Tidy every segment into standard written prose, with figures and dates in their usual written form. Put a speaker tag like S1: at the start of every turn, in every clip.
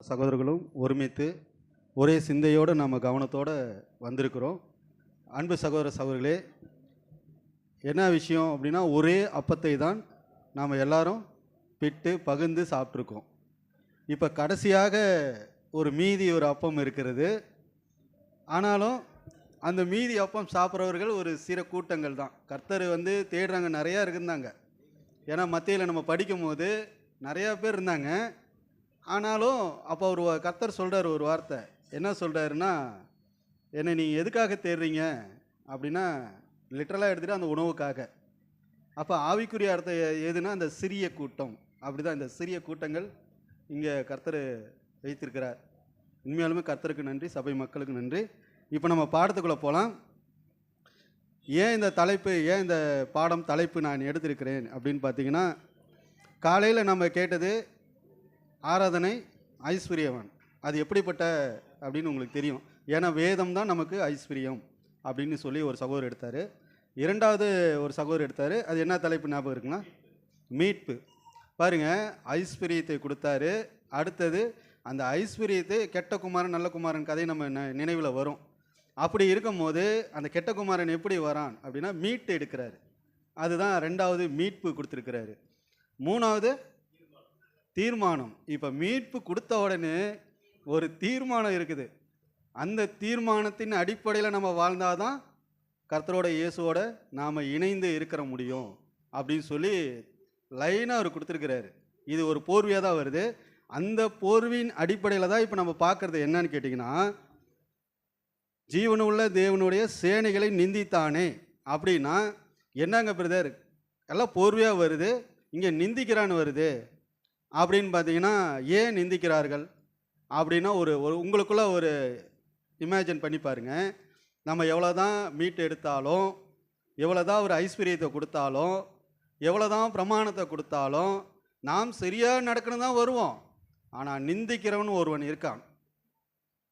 S1: சகோதரர்களும் ஒருமித்து ஒரே சிந்தையோடு நம்ம கவனத்தோடு வந்திருக்கிறோம். அன்பு சகோதர சகோதரிகளே, என்ன விஷயம் அப்படின்னா, ஒரே அப்பத்தை தான் நாம் எல்லாரும் பிட்டு பகிர்ந்து சாப்பிட்ருக்கோம். இப்போ கடைசியாக மீதி ஒரு அப்பம் இருக்கிறது. ஆனாலும் அந்த மீதி அப்பம் சாப்பிட்றவர்கள் ஒரு சில கூட்டங்கள் தான். கர்த்தர் தேடுறாங்க, நிறையா இருந்தாங்க. ஏன்னா மத்தியில் நம்ம படிக்கும் போது நிறையா பேர் இருந்தாங்க. ஆனாலும் அப்போ கர்த்தர் சொல்கிறார் ஒரு வார்த்தை. என்ன சொல்கிறாருன்னா, என்னை நீங்கள் எதுக்காக தேடுறீங்க அப்படின்னா, லிட்டரலாக எடுத்துகிட்டு அந்த உணவுக்காக. அப்போ ஆவிக்குரிய அர்த்தம் எதுனா அந்த சிறிய கூட்டம். அப்படி தான் இந்த சிறிய கூட்டங்கள் இங்கே கர்த்தர் வைத்திருக்கிறார். உண்மையாலுமே கர்த்தருக்கு நன்றி, சபை மக்களுக்கு நன்றி. இப்போ நம்ம பாடத்துக்குள்ளே போகலாம். ஏன் இந்த தலைப்பு, ஏன் இந்த பாடம் தலைப்பு நான் எடுத்திருக்கிறேன் அப்படின்னு பார்த்தீங்கன்னா, காலையில் நம்ம கேட்டது ஆராதனை ஐஸ்வர்யவான். அது எப்படிப்பட்ட அப்படின்னு உங்களுக்கு தெரியும். ஏன்னா வேதம் தான் நமக்கு ஐஸ்வர்யம் அப்படின்னு சொல்லி ஒரு சகோதரர் எடுத்தார். இரண்டாவது ஒரு சகோதரர் எடுத்தார். அது என்ன தலைப்பு ஞாபகம் இருக்குன்னா, மீட்பு. பாருங்கள், ஐஸ்வர்யத்தை கொடுத்தாரு. அடுத்தது அந்த ஐஸ்வர்யத்தை கெட்ட குமாரன் நல்ல குமாரன் கதை நம்ம நினைவில் வரும். அப்படி இருக்கும்போது அந்த கெட்ட குமாரன் எப்படி வரான் அப்படின்னா, மீட்டு எடுக்கிறாரு. அதுதான் ரெண்டாவது மீட்பு கொடுத்துருக்கிறாரு. மூணாவது தீர்மானம். இப்போ மீட்பு கொடுத்த உடனே ஒரு தீர்மானம் இருக்குது. அந்த தீர்மானத்தின் அடிப்படையில் நம்ம வாழ்ந்தாதான் கர்த்தரோட இயேசுவோட நாம் இணைந்து இருக்கிற முடியும் அப்படின்னு சொல்லி லைனாக அவர் கொடுத்துருக்கிறாரு. இது ஒரு போர்வையாக தான் வருது. அந்த போர்வின் அடிப்படையில் தான் இப்போ நம்ம பார்க்குறது என்னன்னு கேட்டிங்கன்னா, ஜீவனுள்ள தேவனுடைய சேனைகளை நிந்தித்தானே அப்படின்னா என்னங்க பிரதர், எல்லாம் போர்வையாக வருது, இங்கே நிந்திக்கிறான்னு வருது அப்படின்னு பார்த்தீங்கன்னா, ஏன் நிந்திக்கிறார்கள் அப்படின்னா ஒரு உங்களுக்குள்ள ஒரு இமேஜின் பண்ணி பாருங்கள். நம்ம எவ்வளோ தான் மீட்டு எடுத்தாலும், எவ்வளோ தான் ஒரு ஐஸ்வர்யத்தை கொடுத்தாலும், எவ்வளோ தான் பிரமாணத்தை கொடுத்தாலும், நாம் சரியாக நடக்கணும் தான் வருவோம். ஆனால் நிந்திக்கிறவன் ஒருவன் இருக்கான்.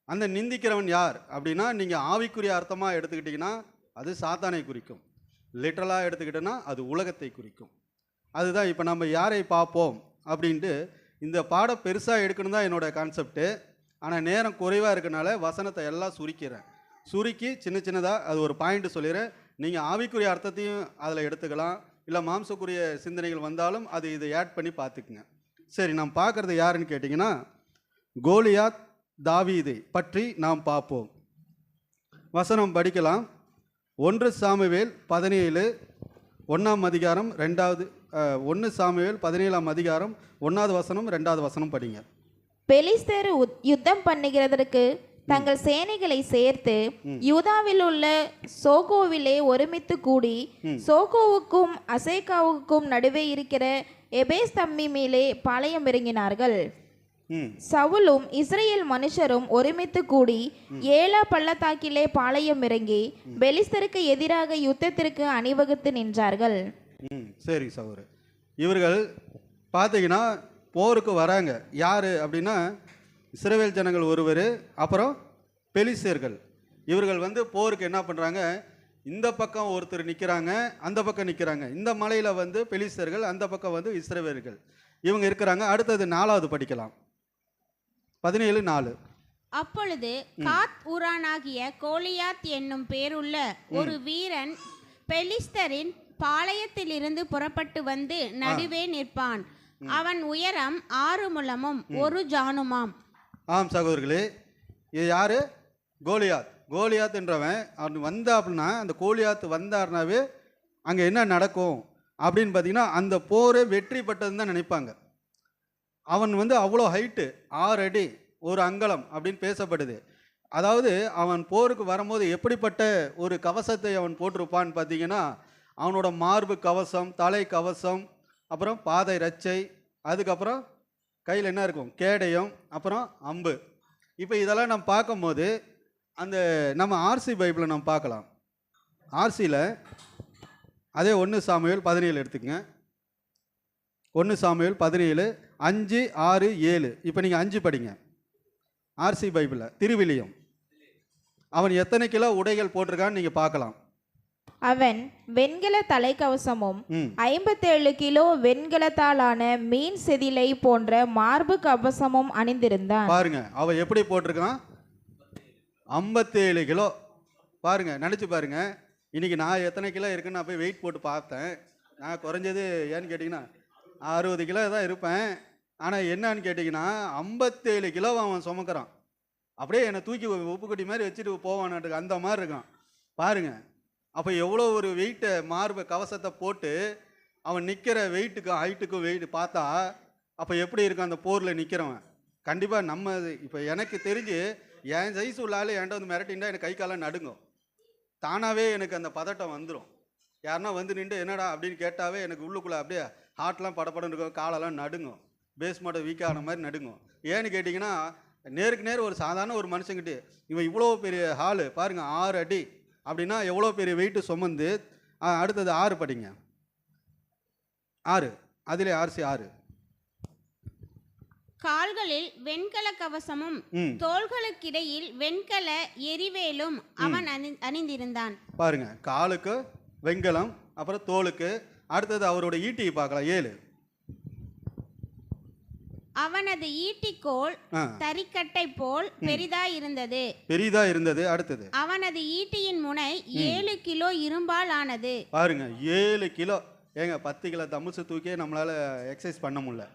S1: அந்த நிந்திக்கிறவன் யார் அப்படின்னா, நீங்கள் ஆவிக்குரிய அர்த்தமாக எடுத்துக்கிட்டிங்கன்னா அது சாத்தானை குறிக்கும். லிட்டரலாக எடுத்துக்கிட்டோன்னா அது உலகத்தை குறிக்கும். அதுதான் இப்போ நம்ம யாரை பார்ப்போம் அப்படின்ட்டு இந்த பாடம் பெருசாக எடுக்கணும் தான் என்னோடய கான்செப்ட்டு. ஆனால் நேரம் குறைவாக இருக்கனால வசனத்தை எல்லாம் சுருக்கி சின்ன சின்னதாக அது ஒரு பாயிண்ட் சொல்லிடுறேன். நீங்கள் ஆவிக்குரிய அர்த்தத்தையும் அதில் எடுத்துக்கலாம், இல்லை மாம்சக்குரிய சிந்தனைகள் வந்தாலும் அது இதை ஆட் பண்ணி பார்த்துக்குங்க. சரி, நாம் பார்க்குறது யாருன்னு கேட்டிங்கன்னா, கோலியாத் தாவீதை பற்றி நாம் பார்ப்போம். வசனம் படிக்கலாம். 1 சாமுவேல் 17 1ஆம் அதிகாரம் 2வது 1 சாமுவேல் 17ஆம் அதிகாரம் 1வது வசனம் 2வது வசனம் படிங்க.
S2: பெலிஸ்தர் யுத்தம் பண்ணுகிறதற்கு தங்கள் சேனைகளை சேர்த்து யூதாவில் உள்ள சோகோவிலே ஒருமித்து கூடி சோகோவுக்கும் அசேக்காவுக்கும் நடுவே இருக்கிற எபேஸ் தம்மி மேலே பாளையம் இறங்கினார்கள். சவுலும் இஸ்ரேல் மனுஷரும் ஒருமித்து கூடி ஏலா பள்ளத்தாக்கிலே பாளையம் இறங்கி பெலிஸ்தருக்கு எதிராக யுத்தத்திற்கு அணிவகுத்து நின்றார்கள்.
S1: சரி சகோதரர், இவர்கள் பார்த்தீங்கன்னா போருக்கு வராங்க. யார் அப்படின்னா, இஸ்ரவேல் ஜனங்கள் ஒருவர், அப்புறம் பெலிஸ்தர்கள். இவர்கள் போருக்கு என்ன பண்ணுறாங்க, இந்த பக்கம் ஒருத்தர் நிற்கிறாங்க, அந்த பக்கம் நிற்கிறாங்க. இந்த மலையில் பெலிஸ்தர்கள், அந்த பக்கம் இஸ்ரவேல்கள் இவங்க இருக்கிறாங்க. அடுத்தது 4வது படிக்கலாம். 17:4.
S3: அப்பொழுது காத் ஊரானாகிய கோலியாத் என்னும் பேருள்ள ஒரு வீரன் பெலிஸ்தரின் பாளையத்திலிருந்து புறப்பட்டு வந்து நடுவே நிற்பான். அவன் உயரம் 6 முழமும் 1 ஜானுமாம்.
S1: ஆம் சகோதரர்களே, இது யாரு? கோலியாத். கோலியாத் என்றவன் அவன் வந்தா அப்படின்னா, அந்த கோலியாத் வந்தார்னாவே அங்கே என்ன நடக்கும் அப்படின்னு பார்த்தீங்கன்னா, அந்த போரை வெற்றி பெற்றதுன்னு தான் நினைப்பாங்க. அவன் அவ்வளோ ஹைட்டு, 6 அடி 1 அங்கலம் அப்படின்னு பேசப்படுது. அதாவது அவன் போருக்கு வரும்போது எப்படிப்பட்ட ஒரு கவசத்தை அவன் போட்டிருப்பான்னு பார்த்தீங்கன்னா, அவனோட மார்பு கவசம், தலை கவசம், அப்புறம் பாதை ரச்சை, அதுக்கப்புறம் கையில் என்ன இருக்கும், கேடயம், அப்புறம் அம்பு. இப்போ இதெல்லாம் நம்ம பார்க்கும்போது அந்த நம்ம ஆர்சி பைபிளை நம்ம பார்க்கலாம். ஆர்சியில் அதே 1 சாமுவேல் 17 எடுத்துக்கங்க. 1 சாமுவேல் 17 5 6 7. இப்போ நீங்கள் 5 படிங்க. ஆர்சி பைபிளில் திருவிலியம். அவன் எத்தனை கிலோ உடைகள் போட்டிருக்கான்னு நீங்கள் பார்க்கலாம்.
S2: அவன் வெண்கல தலைக்கவசமும்
S1: ம்
S2: 57 கிலோ வெண்கலத்தாலான மீன் செதிலை போன்ற மார்பு கவசமும் அணிந்திருந்தான்.
S1: பாருங்க அவன் எப்படி போட்டிருக்கான், 57 கிலோ. பாருங்க நினச்சி பாருங்க, இன்னைக்கு நான் எத்தனை கிலோ இருக்குன்னு நான் போய் வெயிட் போட்டு பார்த்தேன். நான் குறைஞ்சது ஏன்னு கேட்டிங்கன்னா 60 கிலோ தான் இருப்பேன். ஆனால் என்னன்னு கேட்டிங்கன்னா 57 கிலோ அவன் சுமக்கிறான். அப்படியே என்னை தூக்கி உப்புக்கட்டி மாதிரி வச்சுட்டு போவானாட்டுக்கு அந்த மாதிரி இருக்கான் பாருங்க. அப்போ எவ்வளோ ஒரு வெயிட்டை மார்பு கவசத்தை போட்டு அவன் நிற்கிற வெயிட்டுக்கும் ஹைட்டுக்கும் வெயிட் பார்த்தா அப்போ எப்படி இருக்கும் அந்த போரில் நிற்கிறவன். கண்டிப்பாக நம்ம இப்போ எனக்கு தெரிஞ்சு என் சைஸ் உள்ள ஆள் என்கிட்ட வந்து மிரட்டின்டா எனக்கு கை காலம் நடுங்கும். தானாகவே எனக்கு அந்த பதட்டம் வந்துடும். யாருன்னா வந்து நின்று என்னடா அப்படின்னு கேட்டாவே எனக்கு உள்ளுக்குள்ளே அப்படியே ஹார்ட்லாம் படப்படன்னு இருக்கும், காலெல்லாம் நடுங்கும், பேஸ் மட்டும் வீக்கான மாதிரி நடுங்கும். ஏன்னு கேட்டிங்கன்னா நேருக்கு நேர் ஒரு சாதாரண ஒரு மனுஷங்கிட்ட இவன் இவ்வளோ பெரிய ஹாலு பாருங்கள், 6 அடி அப்படின்னா எவ்வளோ பெரிய வெயிட்டு சுமந்து. அடுத்தது 6 படிங்க, 6 அதிலே ஆர்சி 6.
S3: கால்களில் வெண்கல கவசமும் தோள்களுக்கிடையில் வெண்கல எரிவேலும் அவன் அணிந்திருந்தான்.
S1: பாருங்க காலுக்கு வெண்கலம், அப்புறம் தோலுக்கு. அடுத்தது அவரோட ஈட்டியை பார்க்கலாம் 7.
S3: அவனது ஈட்டிக்கோள் தறிக்கட்டை போல் பெரிதா இருந்தது. அடுத்தது அவனது ஈட்டியின் முனை 7 கிலோ இரும்பால் ஆனது.
S1: பாருங்க 7 கிலோ. ஏங்க 10 கிலோ தம்முசு தூக்கி நம்மளால எக்ஸசைஸ் பண்ண முடியல.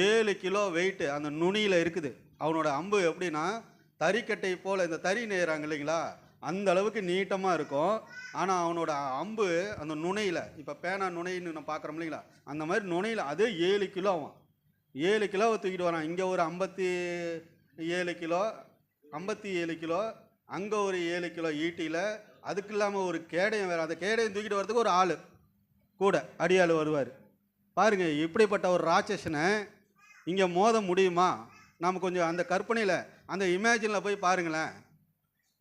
S1: 7 கிலோ வெயிட் அந்த நுனியில் இருக்குது. அவனோட அம்பு எப்படின்னா தறிக்கட்டை போல், இந்த தறி நெய்கிறாங்க இல்லைங்களா, அந்த அளவுக்கு நீட்டமாக இருக்கும். ஆனால் அவனோட அம்பு அந்த நுனையில், இப்போ பேனா நுனைன்னு நம்ம பார்க்குறோம் இல்லைங்களா, அந்த மாதிரி நுனையில் அது 7 கிலோ. அவன் 7 கிலோவை தூக்கிட்டு வரான். இங்கே ஒரு 57 கிலோ, 57 கிலோ, அங்கே ஒரு 7 கிலோ ஈட்டியில். அதுக்கு இல்லாமல் ஒரு கேடயம் வேறு. அந்த கேடயம் தூக்கிட்டு வரதுக்கு ஒரு ஆள் கூட அடியாள் வருவார். பாருங்கள் இப்படிப்பட்ட ஒரு ராட்சசனை இங்கே மோத முடியுமா? நம்ம கொஞ்சம் அந்த கற்பனையில் அந்த இமேஜினில் போய் பாருங்களேன்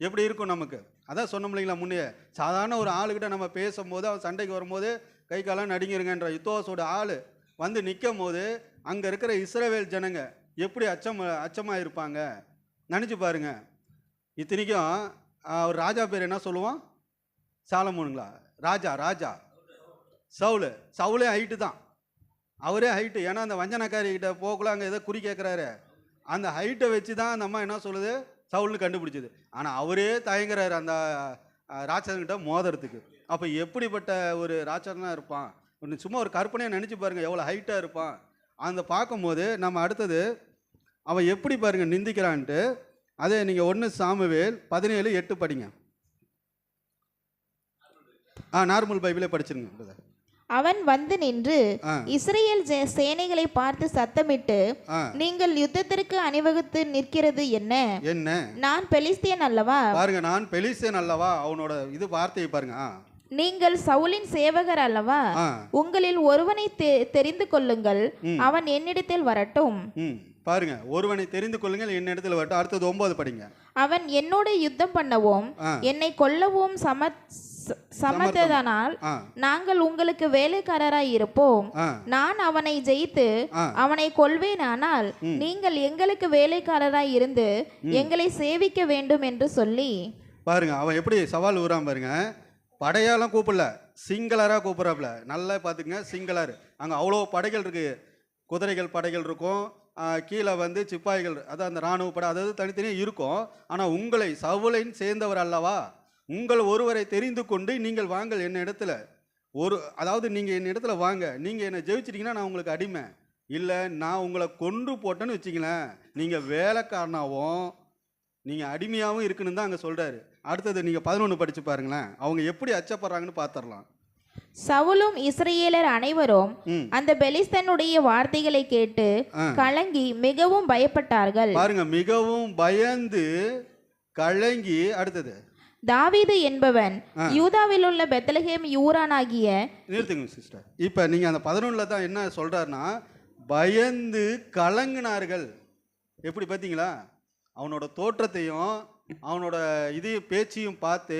S1: எப்படி இருக்கும் நமக்கு. அதான் சொன்னோம் இல்லைங்களா முன்னே, சாதாரண ஒரு ஆளுக்கிட்ட நம்ம பேசும்போது அவன் சண்டைக்கு வரும்போது கை காலம் நடுங்கிருங்கன்ற யுத்தோசோட ஆள் வந்து நிற்கும் போது அங்கே இருக்கிற இஸ்ரவேல் ஜனங்க எப்படி அச்சமாக இருப்பாங்க நினச்சி பாருங்க. இத்தனைக்கும் அவர் ராஜா பேர் என்ன சொல்லுவான், சாலமோனுங்களா? ராஜா சவுலே ஹைட்டு தான், அவரே ஹைட்டு. ஏன்னா அந்த வஞ்சனக்காரிகிட்ட போக்குள்ள அங்கே ஏதோ குறி கேட்குறாரு, அந்த ஹைட்டை வச்சு தான் அந்த அம்மா என்ன சொல்லுது சவுல்னு கண்டுபிடிச்சிது. ஆனால் அவரே தயங்குறாரு அந்த ராட்சசன்கிட்ட மோதுறதுக்கு. அப்போ எப்படிப்பட்ட ஒரு ராட்சசனாக இருப்பான், சும்மா ஒரு கற்பனையை நினச்சி பாருங்கள் எவ்வளோ ஹைட்டாக இருப்பான். அந்த பார்க்கும்போது நம்ம அடுத்தது அவன் எப்படி பாருங்கள் நிந்திக்கிறான்ட்டு. அதே நீங்கள் 1 சாமுவேல் 17:8 படிங்க. நார்மல் பைபிளே படிச்சிருங்க.
S2: அவன் வந்து நின்று இஸ்ரேல் சேனைகளை பார்த்து சத்தமிட்டு, நீங்கள் யுத்தத்திற்கு அணிவகுத்து நிற்கிறது என்ன? நான் பெலிஸ்தியன் அல்லவா? பாருங்க, நான் பெலிஸ்தியன் அல்லவா. அவனோட இது வார்த்தையை பாருங்க. நீங்கள் சவுலின் சேவகர் அல்லவா? உங்களில் ஒருவனை தெரிந்து கொள்ளுங்கள், அவன் என்னிடத்தில் வரட்டும். பாருங்க, ஒருவனை தெரிந்து கொள்ளுங்கள், என்னிடத்தில் வரட்டும். அடுத்தது 9 படிங்க. அவன் என்னோட யுத்தம் பண்ணவும் என்னை கொல்லவும் சமத்ததனால் நாங்கள் உங்களுக்கு வேலைக்காரராய் இருப்போம். நான் அவனை ஜெயித்து அவனை கொல்வேனானால் நீங்கள் எங்களுக்கு வேலைக்காரராய் இருந்து எங்களை சேவிக்க வேண்டும் என்று சொல்லி. பாருங்க அவன் எப்படி சவால் ஊறான் பாருங்க. படையாலாம் கூப்பிடல, சிங்களராக கூப்பிட்றாப்புல. நல்லா பார்த்துங்க, சிங்களர். அங்கே அவ்வளோ படைகள் இருக்கு, குதிரைகள் படைகள் இருக்கும், கீழே வந்து சிப்பாய்கள், அதாவது அந்த இராணுவ படை, அதாவது தனித்தனியாக இருக்கும். ஆனால் உங்களை சவுலின் சேர்ந்தவர் அல்லவா, உங்கள் ஒருவரை தெரிந்து கொண்டு நீங்கள் வாங்கள் என்ன இடத்துல. அதாவது நீங்கள் என் இடத்துல வாங்க, நீங்கள் என்னை ஜெயிச்சிட்டிங்கன்னா நான் உங்களுக்கு அடிமை, இல்லை நான் உங்களை கொன்று போட்டேன்னு வச்சிங்களேன், நீங்கள் வேலைக்காரனாகவும் நீங்கள் அடிமையாகவும் இருக்குன்னு தான் அங்கே சொல்கிறாரு. அடுத்தது நீங்கள் 11 படித்து பாருங்களேன், அவங்க எப்படி அச்சப்படுறாங்கன்னு பார்த்துடலாம். சவுலும் இஸ்ரேலர் அனைவரும் அந்த பெலிஸ்தனுடைய வார்த்தைகளை கேட்டு கலங்கி மிகவும் பயப்பட்டார்கள். பாருங்க, மிகவும் பயந்து கலங்கி. அடுத்தது தாவீது என்பவன் யூதாவில் உள்ள பெத்லகேம் ஊரானாகிய. நிறுத்துங்க சிஸ்டர். இப்போ நீங்கள் அந்த 11 தான் என்ன சொல்கிறாருன்னா, பயந்து கலங்கினார்கள். எப்படி பார்த்தீங்களா, அவனோட தோற்றத்தையும் அவனோட இதையும் பேச்சையும் பார்த்து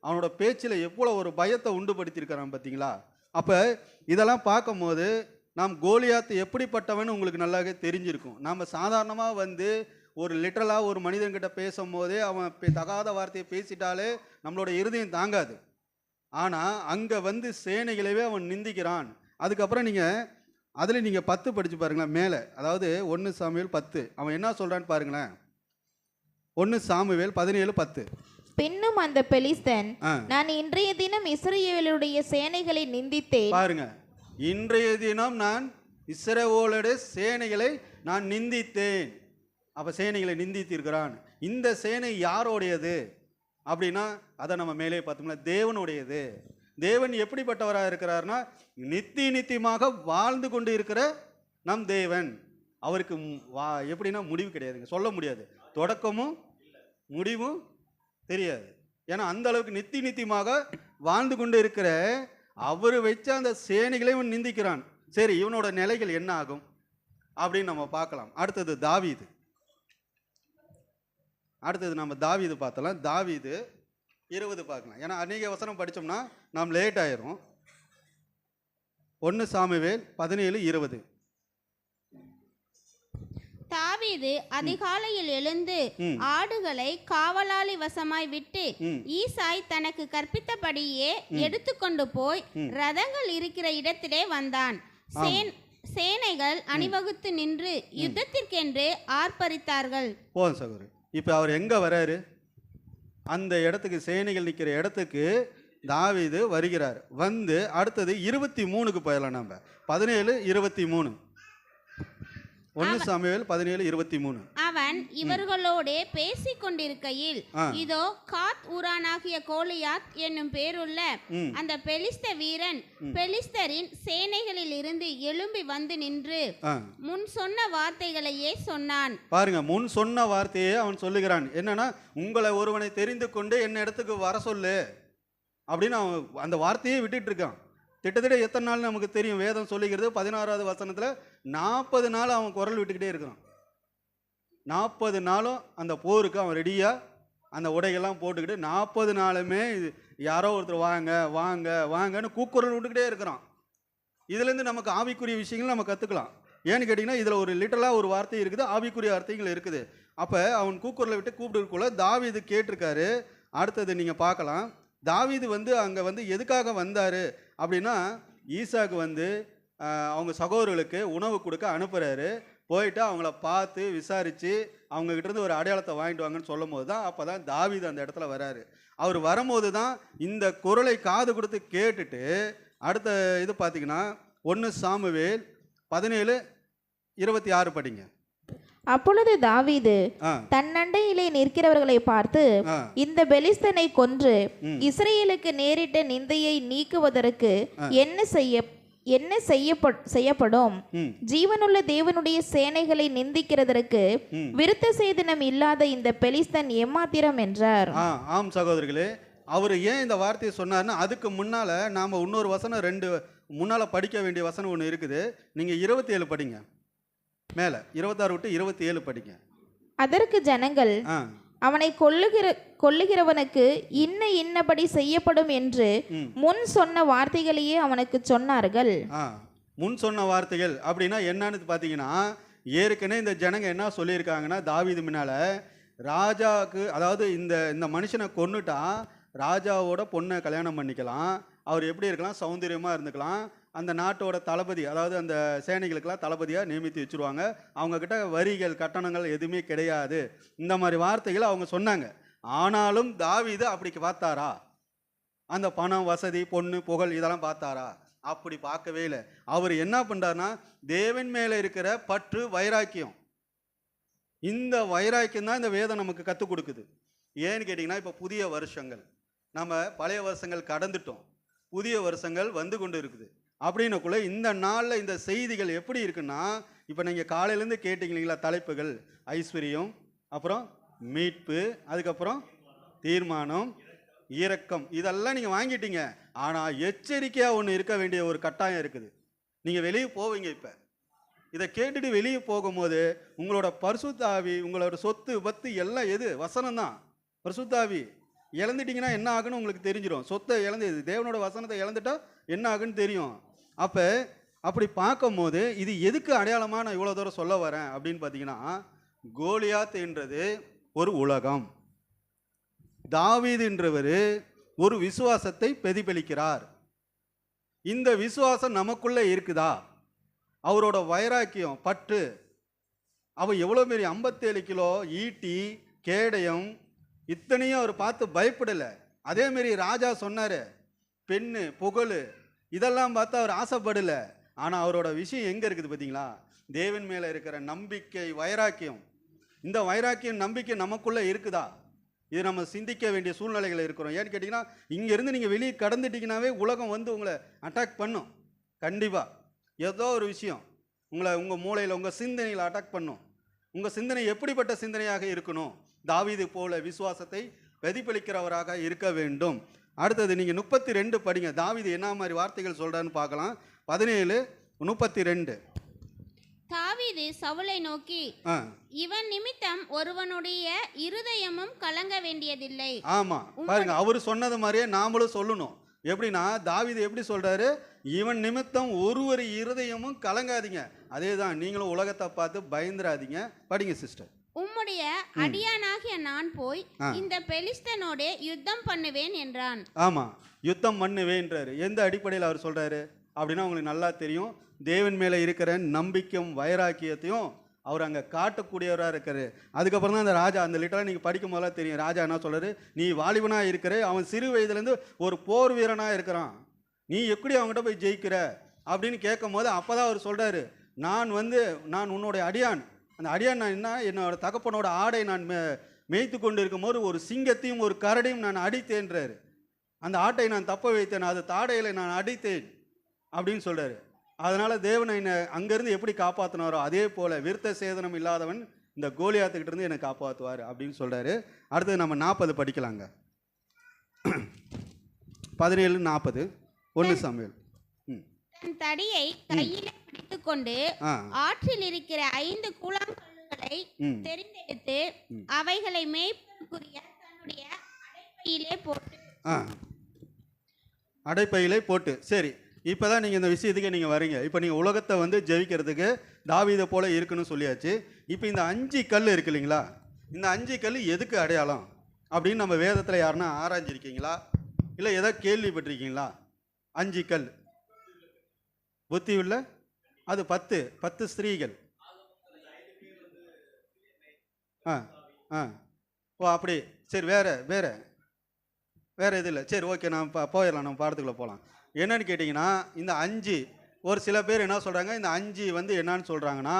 S2: அவனோட பேச்சில் எவ்வளோ ஒரு பயத்தை உண்டுபடுத்தியிருக்கிறான் பார்த்தீங்களா. அப்போ இதெல்லாம் பார்க்கும்போது நாம் கோலியாத் எப்படிப்பட்டவன்னு உங்களுக்கு நல்லாவே தெரிஞ்சிருக்கும். நம்ம சாதாரணமாக வந்து ஒரு லிட்டரலாக ஒரு மனிதன்கிட்ட பேசும்போதே அவன் தகாத வார்த்தையை பேசிட்டாலே நம்மளோட இருதயம் தாங்காது.
S1: ஆனால் அங்கே வந்து சேனைகளவே அவன் நிந்திக்கிறான். அதுக்கப்புறம் அதில் நீங்கள் 10 படித்து பாருங்களேன் மேலே, அதாவது 1 சாமுவேல் 10 அவன் என்ன சொல்கிறான்னு பாருங்களேன். 1 சாமுவேல் 17:10.
S2: பின்னும் அந்த பெலிஸ்தன், நான் இன்றைய தினம் இஸ்ரவேலுடைய சேனைகளை நிந்தித்தேன்.
S1: பாருங்க, இன்றைய தினம் நான் இஸ்ரவேலுடைய சேனைகளை நான் நிந்தித்தேன். அப்போ சேனைகளை நிந்தித்திருக்கிறான். இந்த சேனை யாரோடையது அப்படின்னா அதை நம்ம மேலே பார்த்தோம்னா தேவனுடையது. தேவன் எப்படிப்பட்டவராக இருக்கிறார்னா நித்தியமாக வாழ்ந்து கொண்டு இருக்கிற நம் தேவன். அவருக்கு எப்படின்னா முடிவு கிடையாதுங்க, சொல்ல முடியாது, தொடக்கமும் முடிவும் தெரியாது. ஏன்னா அந்த அளவுக்கு நித்தியமாக வாழ்ந்து கொண்டு இருக்கிற அவர் வச்ச அந்த சேனைகளை இவன் நிந்திக்கிறான். சரி, இவனோட நிலைகள் என்ன ஆகும் அப்படின்னு நம்ம பார்க்கலாம். அடுத்தது தாவீது. நம்ம தாவீது பார்த்தலாம். தாவீது 20 பார்க்கலாம். ஏன்னா அநேக வசனம் படித்தோம்னா நாம் லேட் ஆயிரும். 1 சாமுவேல் 17:20.
S3: தாவீது அதிகாலையில் எழுந்து ஆடுகளை காவலாளி வசமாய் விட்டு ஈசாய் தனக்கு கற்பித்தபடியே எடுத்துக்கொண்டு போய் ரதங்கள் இருக்கிற இடத்திலே வந்தான். சேனைகள் அணிவகுத்து நின்று யுத்தத்திற்கென்று ஆர்ப்பரித்தார்கள்.
S1: போதும் சகோதரி. இப்போ அவர் எங்கே வராரு? அந்த இடத்துக்கு, சேனைகள் நிற்கிற இடத்துக்கு தாவீது வருகிறார். வந்து அடுத்தது 23க்கு போயிடலாம். நம்ம 17:23. 1 சாமுவேல் 17:23.
S3: அவன் இவர்களோடே பேசிக் கொண்டிருக்கையில் இதோ காத் ஊரானாகிய கோலியாத் என்னும் பேருள்ள அந்த பெலிஸ்த வீரன் பெலிஸ்தரின் சேனைகளில் இருந்து எழும்பி வந்து நின்று முன் சொன்ன வார்த்தைகளையே சொன்னான்.
S1: பாருங்க, முன் சொன்ன வார்த்தையே அவன் சொல்லுகிறான். என்னன்னா, உங்களை ஒருவனை தெரிந்து கொண்டு என்ன இடத்துக்கு வர சொல்லு அப்படின்னு அவன் அந்த வார்த்தையே விட்டுட்டு இருக்கான். கிட்டத்தட்ட எத்தனை நாள் நமக்கு தெரியும்? வேதம் சொல்லுகிறது 16வது வசனத்தில் 40 நாள் அவன் குரல் விட்டுக்கிட்டே இருக்கிறான். 40 நாளும் அந்த போருக்கு அவன் ரெடியாக அந்த உடைகள்லாம் போட்டுக்கிட்டு 40 நாளுமே யாரோ ஒருத்தர் வாங்க வாங்க வாங்கன்னு கூக்குரல் விட்டுக்கிட்டே இருக்கிறான். இதுலேருந்து நமக்கு ஆவிக்குரிய விஷயங்கள் நம்ம கற்றுக்கலாம். ஏன்னு கேட்டிங்கன்னா, இதில் ஒரு லிட்டரலாக ஒரு வார்த்தை இருக்குது, ஆவிக்குரிய வார்த்தைகள் இருக்குது. அப்போ அவன் கூக்குரலை விட்டு கூப்பிட்டுக்குள்ள தாவீது கேட்டிருக்காரு. அடுத்தது நீங்கள் பார்க்கலாம். தாவீது அங்கே எதுக்காக வந்தார் அப்படின்னா, ஈசாக்கு அவங்க சகோதரர்களுக்கு உணவு கொடுக்க அனுப்புகிறாரு. போயிட்டு அவங்கள பார்த்து விசாரித்து அவங்ககிட்டருந்து ஒரு அடையாளத்தை வாங்கிட்டு வாங்கன்னு சொல்லும் போது தான் அப்போ தான் தாவீது அந்த இடத்துல வராரு. அவர் வரும்போது தான் இந்த குரலை காது கொடுத்து கேட்டுட்டு அடுத்த இது பார்த்தீங்கன்னா 1 சாமுவேல் 17:26 படிங்க.
S2: அப்பொழுது தாவீது தன் அண்டையிலே நிற்கிறவர்களை பார்த்து, இந்த பெலிஸ்தனை கொன்று இஸ்ரவேலுக்கு நேரிட்ட நிந்தையை நீக்குவதற்கு என்ன செய்யப்படும்? ஜீவனுள்ள தேவனுடைய சேனைகளை நிந்திக்கிறதற்கு விருத்த சேதனம் இல்லாத இந்த பெலிஸ்தன் எம்மாத்திரம் என்றார்.
S1: ஆம் சகோதரர்களே, அவர் ஏன் இந்த வார்த்தையை சொன்னார்னா, அதுக்கு முன்னால நாம இன்னொரு வசனம் 2 முன்னால படிக்க வேண்டிய வசனம் ஒன்று இருக்குது. நீங்க 27 படிங்க. மேல 26 விட்டு 27 படிங்க.
S2: அதற்கு ஜனங்கள், அவனை கொல்லுகிறவனுக்கு இன்னபடி செய்யப்படும் என்று முன் சொன்ன வார்த்தைகளையே அவனுக்கு சொன்னார்கள்.
S1: முன் சொன்ன வார்த்தைகள் அப்படின்னா என்னன்னு பார்த்தீங்கன்னா, ஏற்கனவே இந்த ஜனங்க என்ன சொல்லியிருக்காங்கன்னா, தாவீது முன்னால ராஜாவுக்கு, அதாவது இந்த மனுஷனை கொன்னுட்டா ராஜாவோட பொண்ணை கல்யாணம் பண்ணிக்கலாம், அவர் எப்படி இருக்கலாம், சௌந்தரியமாக இருந்துக்கலாம், அந்த நாட்டோட தளபதி, அதாவது அந்த சேனைகளுக்கெல்லாம் தளபதியாக நியமித்து வச்சுருவாங்க, அவங்கக்கிட்ட வரிகள் கட்டணங்கள் எதுவுமே கிடையாது, இந்த மாதிரி வார்த்தைகள் அவங்க சொன்னாங்க. ஆனாலும் தாவீது அப்படி பார்த்தாரா? அந்த பணம், வசதி, பொண்ணு, புகழ் இதெல்லாம் பார்த்தாரா? அப்படி பார்க்கவே இல்லை. அவர் என்ன பண்ணுறாருனா, தேவன் மேலே இருக்கிற பற்று, வைராக்கியம், இந்த வைராக்கியம் தான் இந்த வேதம் நமக்கு கற்றுக் கொடுக்குது. ஏன்னு கேட்டிங்கன்னா, இப்போ புதிய வருஷங்கள், நம்ம பழைய வருஷங்கள் கடந்துட்டோம், புதிய வருஷங்கள் வந்து கொண்டு இருக்குது. அப்படின்னக்குள்ள இந்த நாளில் இந்த செய்திகள் எப்படி இருக்குன்னா, இப்போ நீங்கள் காலையிலேருந்து கேட்டிங்க இல்லைங்களா, தலைப்புகள் ஐஸ்வர்யம், அப்புறம் மீட்பு, அதுக்கப்புறம் தீர்மானம், இரக்கம், இதெல்லாம் நீங்கள் வாங்கிட்டீங்க. ஆனால் எச்சரிக்கையாக ஒன்று இருக்க வேண்டிய ஒரு கட்டாயம் இருக்குது. நீங்கள் வெளியே போவீங்க, இப்போ இதை கேட்டுட்டு வெளியே போகும்போது உங்களோட பரிசுத்த ஆவி, உங்களோட சொத்து பத்து எல்லாம் எது? வசனம் தான். பரிசுத்த ஆவி இழந்துட்டிங்கன்னா என்ன ஆகுன்னு உங்களுக்கு தெரிஞ்சிடும். சொத்தை இழந்து, தேவனோட வசனத்தை இழந்துட்டா என்ன ஆகுன்னு தெரியும். அப்போ அப்படி பார்க்கும்போது இது எதுக்கு அடையாளமாக நான் இவ்வளோ தூரம் சொல்ல வரேன் அப்படின்னு பார்த்தீங்கன்னா, கோலியாத் என்றது ஒரு உலகம், தாவீது என்றவர் ஒரு விசுவாசத்தை பிரதிபலிக்கிறார். இந்த விசுவாசம் நமக்குள்ள இருக்குதா? அவரோட வைராக்கியம், பற்று, அவர் எவ்வளோ பெரிய 57 கிலோ ஈட்டி கேடயம் இத்தனையும் அவர் பார்த்து பயப்படலை. அதேமாரி ராஜா சொன்னார், பெண்ணு புகழ் இதெல்லாம் பார்த்து அவர் ஆசைப்படலை. ஆனால் அவரோட விஷயம் எங்கே இருக்குது பார்த்தீங்களா? தேவன் மேலே இருக்கிற நம்பிக்கை, வைராக்கியம். இந்த வைராக்கியம் நம்பிக்கை நமக்குள்ளே இருக்குதா? இது நம்ம சிந்திக்க வேண்டிய சூழ்நிலைகள் இருக்கிறோம். ஏன்னு கேட்டிங்கன்னா, இங்கேருந்து நீங்கள் வெளியே கடந்துட்டிங்கனாவே உலகம் வந்து உங்களை அட்டாக் பண்ணும். கண்டிப்பாக ஏதோ ஒரு விஷயம் உங்கள் மூளையில், உங்கள் சிந்தனையில் அட்டாக் பண்ணும். உங்கள் சிந்தனை எப்படிப்பட்ட சிந்தனையாக இருக்கணும்? தாவீது போல விசுவாசத்தை பிரதிபலிக்கிறவராக இருக்க வேண்டும். அடுத்தது நீங்கள் 32 படிங்க. தாவீது என்ன மாதிரி வார்த்தைகள் சொல்கிறான்னு பார்க்கலாம். 17:32.
S3: தாவீது சவுலை நோக்கி, இவன் நிமித்தம் ஒருவனுடைய இருதயமும் கலங்க வேண்டியதில்லை.
S1: ஆமா, பாருங்க, அவர் சொன்னது மாதிரியே நாமளும் சொல்லணும். எப்படின்னா, தாவீது எப்படி சொல்றாரு? இவன் நிமித்தம் ஒருவர் இருதயமும் கலங்காதீங்க. அதே தான் நீங்களும் உலகத்தை பார்த்து பயந்துராதீங்க. படிங்க சிஸ்டர்.
S3: உம்முடைய அடியானாகிய நான் போய் இந்த பெலிஸ்தனோட யுத்தம் பண்ணுவேன் என்றான்.
S1: ஆமா, யுத்தம் பண்ணுவேன்றாரு. எந்த அடிப்படையில் அவர் சொல்றாரு அப்படின்னா உங்களுக்கு நல்லா தெரியும். தேவன் மேலே இருக்கிற நம்பிக்கையும் வைராக்கியத்தையும் அவர் அங்கே காட்டக்கூடியவராக இருக்காரு. அதுக்கப்புறம் தான் அந்த ராஜா, அந்த லிட்டராக நீங்கள் படிக்கும் போதெல்லாம் தெரியும். ராஜா என்ன சொல்றாரு? நீ வாலிபனாக இருக்கிற, அவன் சிறு வயதுலேருந்து ஒரு போர் வீரனாக இருக்கிறான், நீ எப்படி அவங்ககிட்ட போய் ஜெயிக்கிற அப்படின்னு கேட்கும் போது அப்போ தான் அவர் சொல்கிறாரு, நான் உன்னுடைய அடியான். அந்த அடியான் நான் என்ன, என்னோட தகப்பனோட ஆடை நான் மேய்த்து கொண்டு இருக்கும்போது ஒரு சிங்கத்தையும் ஒரு கரடையும் நான் அடித்தேன்றாரு. அந்த ஆட்டை நான் தப்ப வைத்தேன், அது தாடையில் நான் அடித்தேன் அப்படின்னு சொல்கிறாரு. அதனால் தேவனை என்னை அங்கேருந்து எப்படி காப்பாற்றினாரோ அதே போல் விருத்த சேதனம் இல்லாதவன் இந்த கோலியாத்துக்கிட்ட இருந்து என்னை காப்பாற்றுவார் அப்படின்னு சொல்கிறாரு. அடுத்தது நம்ம 40 படிக்கலாங்க. 17:40 1 சாமுவேல்.
S3: தன் தடியை கையிலே பிடித்துக்கொண்டு ஆற்றில் இருக்கிற 5 கூழாங்கற்களை தெரிந்தெடுத்து அவைகளை மேய்ப்பதற்குரிய தன்னுடைய
S1: அடைப்பையிலே போட்டு சரி, இப்போ தான் நீங்கள் இந்த விஷயத்துக்கு நீங்கள் வரீங்க. இப்போ நீங்கள் உலகத்தை வந்து ஜெயிக்கிறதுக்கு தாவீதை போல இருக்குன்னு சொல்லியாச்சு. இப்போ இந்த 5 கல் இருக்கு இல்லைங்களா, இந்த 5 கல் எதுக்கு அடையாளம் அப்படின்னு நம்ம வேதத்தில் யாருன்னா ஆராய்ஞ்சிருக்கீங்களா? இல்லை எதாவது கேள்விப்பட்டிருக்கீங்களா? 5 கல் புத்தி உள்ள, அது 10 ஸ்திரீகள். ஓ அப்படி, சரி, வேறு இது இல்லை. சரி, ஓகே, நான் போயிடலாம், நம்ம பாடத்துக்குள்ளே போகலாம். என்னன்னு கேட்டிங்கன்னா, இந்த 5 ஒரு சில பேர் என்ன சொல்கிறாங்க, இந்த 5 வந்து என்னன்னு சொல்கிறாங்கன்னா